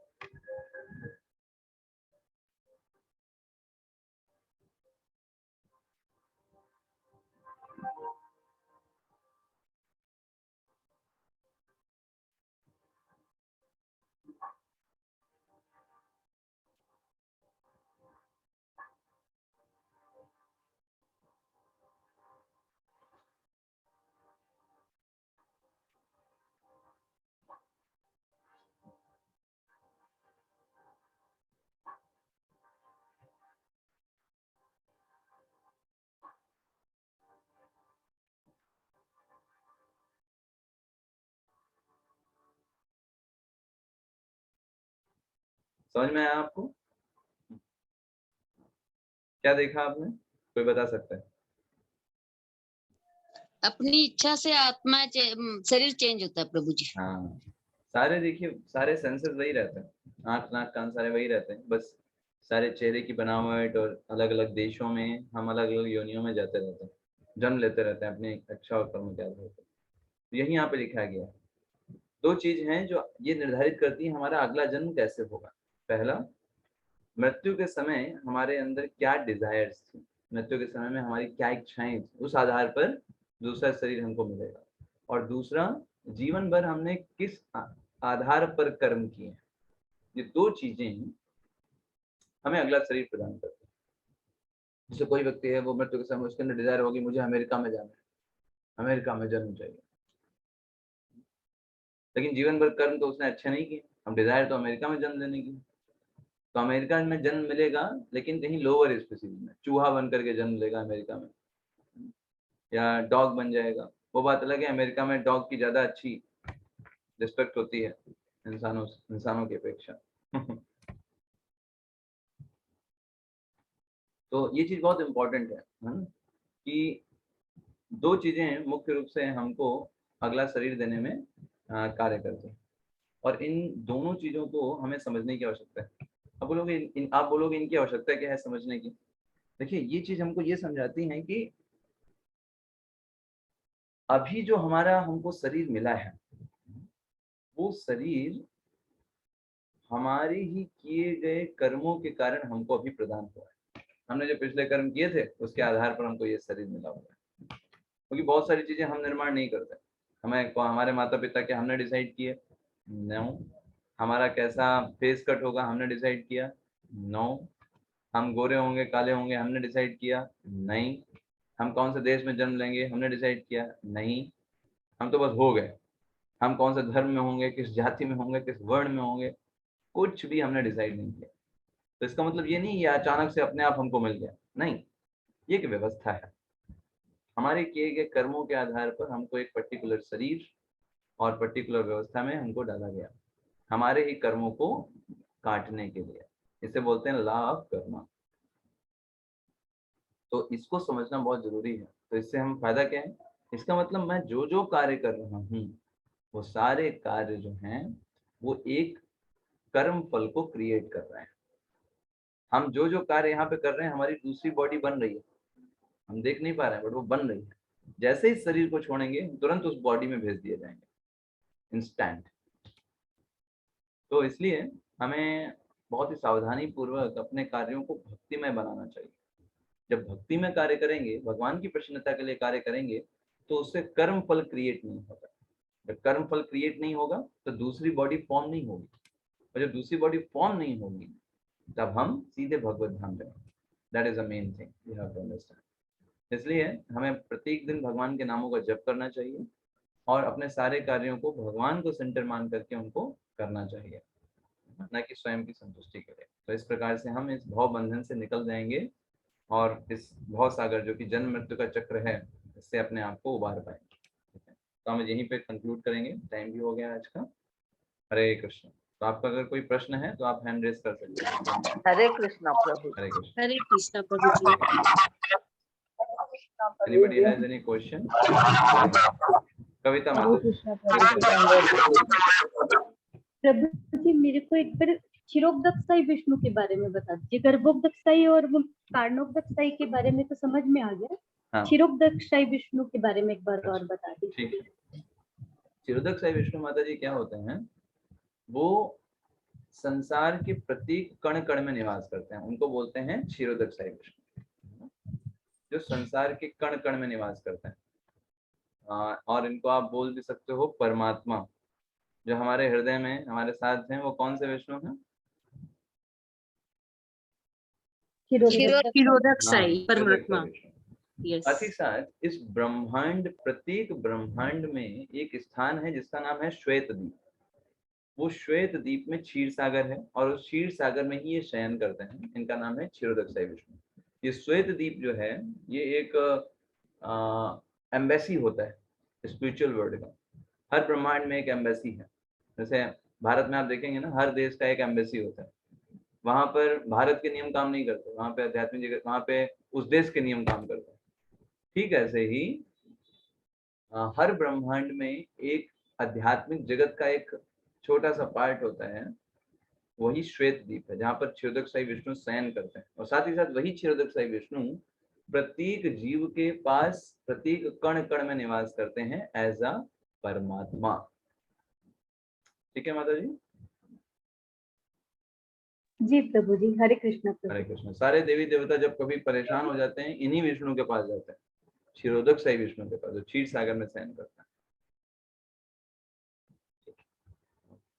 समझ में आया आपको? क्या देखा आपने? कोई बता सकता है? अपनी इच्छा से आत्मा शरीर चेंज होता है प्रभु जी। हाँ, सारे देखिए सारे सेंसेस वही रहते हैं, आँख नाक कान सारे वही रहते हैं, बस सारे चेहरे की बनावट और अलग अलग देशों में हम अलग अलग योनियों में जाते रहते हैं, जन्म लेते रहते हैं अपने अच्छा और कर्म के आधार पर। यही यहाँ पे लिखा गया है। 2 चीज हैं जो ये निर्धारित करती है हमारा अगला जन्म कैसे होगा। पहला, मृत्यु के समय हमारे अंदर क्या डिजायर्स थी, मृत्यु के समय में हमारी क्या इच्छाएं थी, उस आधार पर दूसरा शरीर हमको मिलेगा। और दूसरा, जीवन भर हमने किस आधार पर कर्म किए हैं। ये 2 चीजें हमें अगला शरीर प्रदान करती है। जैसे कोई व्यक्ति है, वो मृत्यु के समय उसके अंदर डिजायर होगी मुझे अमेरिका में जाना है, अमेरिका में जन्म चाहिए, लेकिन जीवन भर कर्म तो उसने अच्छे नहीं किए, अब डिजायर तो अमेरिका में जन्म लेने की। तो अमेरिका में जन्म मिलेगा लेकिन कहीं लोअर स्पीसीज में, चूहा बन करके जन्म लेगा अमेरिका में, या डॉग बन जाएगा। वो बात अलग है, अमेरिका में डॉग की ज्यादा अच्छी रिस्पेक्ट होती है इंसानों की अपेक्षा। तो ये चीज बहुत इंपॉर्टेंट है ना, कि 2 चीजें मुख्य रूप से हमको अगला शरीर देने में कार्य करती हैं, और इन दोनों चीजों को हमें समझने की आवश्यकता है। अब बोलोगे आप बोलोगे इनकी आवश्यकता क्या है समझने की। देखिए ये चीज हमको ये समझाती है कि अभी जो हमारा हमको शरीर मिला है, वो शरीर हमारे ही किए गए कर्मों के कारण हमको अभी प्रदान हुआ है। हमने जो पिछले कर्म किए थे उसके आधार पर हमको ये शरीर मिला हुआ है, क्योंकि बहुत सारी चीजें हम निर्माण नहीं करते। हमारे माता पिता के हमने डिसाइड किए? नो। हमारा कैसा फेस कट होगा हमने डिसाइड किया? नो। हम गोरे होंगे काले होंगे हमने डिसाइड किया? नहीं। हम कौन से देश में जन्म लेंगे हमने डिसाइड किया? नहीं। हम तो बस हो गए। हम कौन से धर्म में होंगे, किस जाति में होंगे, किस वर्ण में होंगे, कुछ भी हमने डिसाइड नहीं किया। तो इसका मतलब ये नहीं ये अचानक से अपने आप हमको मिल गया, नहीं, ये एक व्यवस्था है। हमारे किए गए कर्मों के आधार पर हमको एक पर्टिकुलर शरीर और पर्टिकुलर व्यवस्था में हमको डाला गया, हमारे ही कर्मों को काटने के लिए। इसे बोलते हैं लॉ ऑफ कर्मा। तो इसको समझना बहुत जरूरी है। तो इससे हम फायदा क्या है, इसका मतलब मैं जो जो कार्य कर रहा हूँ वो सारे कार्य जो हैं वो एक कर्म फल को क्रिएट कर रहे हैं। हम जो जो कार्य यहाँ पे कर रहे हैं, हमारी दूसरी बॉडी बन रही है, हम देख नहीं पा रहे हैं बट वो बन रही है। जैसे ही शरीर को छोड़ेंगे तुरंत उस बॉडी में भेज दिए जाएंगे, इंस्टेंट। तो इसलिए हमें बहुत ही सावधानी पूर्वक अपने कार्यों को भक्तिमय बनाना चाहिए। जब भक्ति में कार्य करेंगे, भगवान की प्रसन्नता के लिए कार्य करेंगे, तो उससे कर्म फल क्रिएट नहीं होगा। जब कर्म फल क्रिएट नहीं होगा तो दूसरी बॉडी फॉर्म नहीं होगी, और जब दूसरी बॉडी फॉर्म नहीं होगी तब हम सीधे भगवत धाम जाएंगे। That is the main thing you have to understand. इसलिए हमें प्रत्येक दिन भगवान के नामों का जप करना चाहिए और अपने सारे कार्यों को भगवान को सेंटर मान करके उनको करना चाहिए, न कि स्वयं की संतुष्टि के लिए। तो इस प्रकार से हम इस भाव बंधन से निकल जाएंगे और इस भाव सागर जो कि जन्म मृत्यु का चक्र है, इससे अपने आप को उबार पाएंगे। तो हम यहीं पे कंक्लूड करेंगे, टाइम भी हो गया आज का। हरे कृष्ण। तो आपका अगर कोई प्रश्न है तो आप हैंड रेज कर सकते हैं। हरे कृष्णा प्रभु। हरे कृष्ण। हरे कृष्णा प्रभु जी। Anybody has any question? कविता माता। प्रभु जी मेरे को एक बार क्षीरोदक्षाई विष्णु के बारे में बता दीजिए। गर्भोदक्षाई और कारणोदक्षाई के बारे में तो समझ में आ गया, हाँ। क्षीरोदक्षाई विष्णु के बारे में एक बार और बता दीजिए। ठीक है। क्षीरोदक्षाई विष्णु माता जी क्या होते हैं, वो संसार के प्रत्येक कण कण में निवास करते हैं, उनको बोलते हैं क्षीरोदक्षाई विष्णु, जो संसार के कण कण में निवास करते हैं। और इनको आप बोल भी सकते हो परमात्मा। जो हमारे हृदय में हमारे साथ हैं वो कौन से विष्णु हैं? क्षीरोदक्षाई परमात्मा। साथ ही साथ इस ब्रह्मांड, प्रत्येक ब्रह्मांड में एक स्थान है जिसका नाम है श्वेत द्वीप। वो श्वेत द्वीप में क्षीर सागर है और उस क्षीर सागर में ही ये शयन करते हैं। इनका नाम है क्षीरोदक्षाई विष्णु। ये श्वेत द्वीप जो है ये एक एम्बेसी होता है स्पिरिचुअल वर्ल्ड का। हर ब्रह्मांड में एक एम्बेसी है। जैसे भारत में आप देखेंगे ना, हर देश का एक एम्बेसी होता है। वहां पर भारत के नियम काम नहीं करते, वहां पे आध्यात्मिक जगत, वहां पे उस देश के नियम काम करते हैं। ठीक ऐसे ही हर ब्रह्मांड में एक आध्यात्मिक जगत का एक छोटा सा पार्ट होता है, वही श्वेत द्वीप है, जहाँ पर क्षीरोदक विष्णु शयन करते हैं। और साथ ही साथ वही क्षीरोदक विष्णु प्रत्येक जीव के पास प्रत्येक कण कण में निवास करते हैं एज अ परमात्मा। ठीक है माता जी? जी प्रभु जी, हरे कृष्ण प्रभु। हरे कृष्ण। सारे देवी देवता जब कभी परेशान हो जाते हैं, इन्हीं विष्णु के पास जाते हैं, क्षीरोदक साई विष्णु के पास, जो क्षीर सागर में शयन करता है।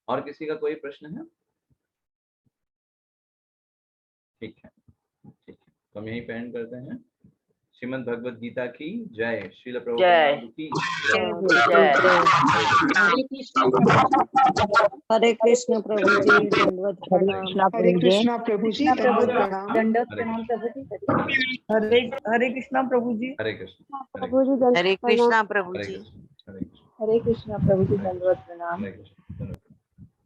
और किसी का कोई प्रश्न है? ठीक है, ठीक है, तो हम यही पेंड करते हैं। श्रीमद् भगवद गीता की जय। श्रील प्रभुपाद की हरे कृष्ण प्रभु जी, दंडवत प्रणाम। हरे कृष्णा प्रभु जी, दंडवत प्रणाम। दंडवत प्रणाम प्रभु जी। हरे कृष्णा प्रभु जी। हरे कृष्ण। प्रभु जी, हरे कृष्णा प्रभु हरे जी। कृष्ण। हरे कृष्ण। हरे कृष्ण प्रभु जी, दंडवत प्रणाम। हरे कृष्ण।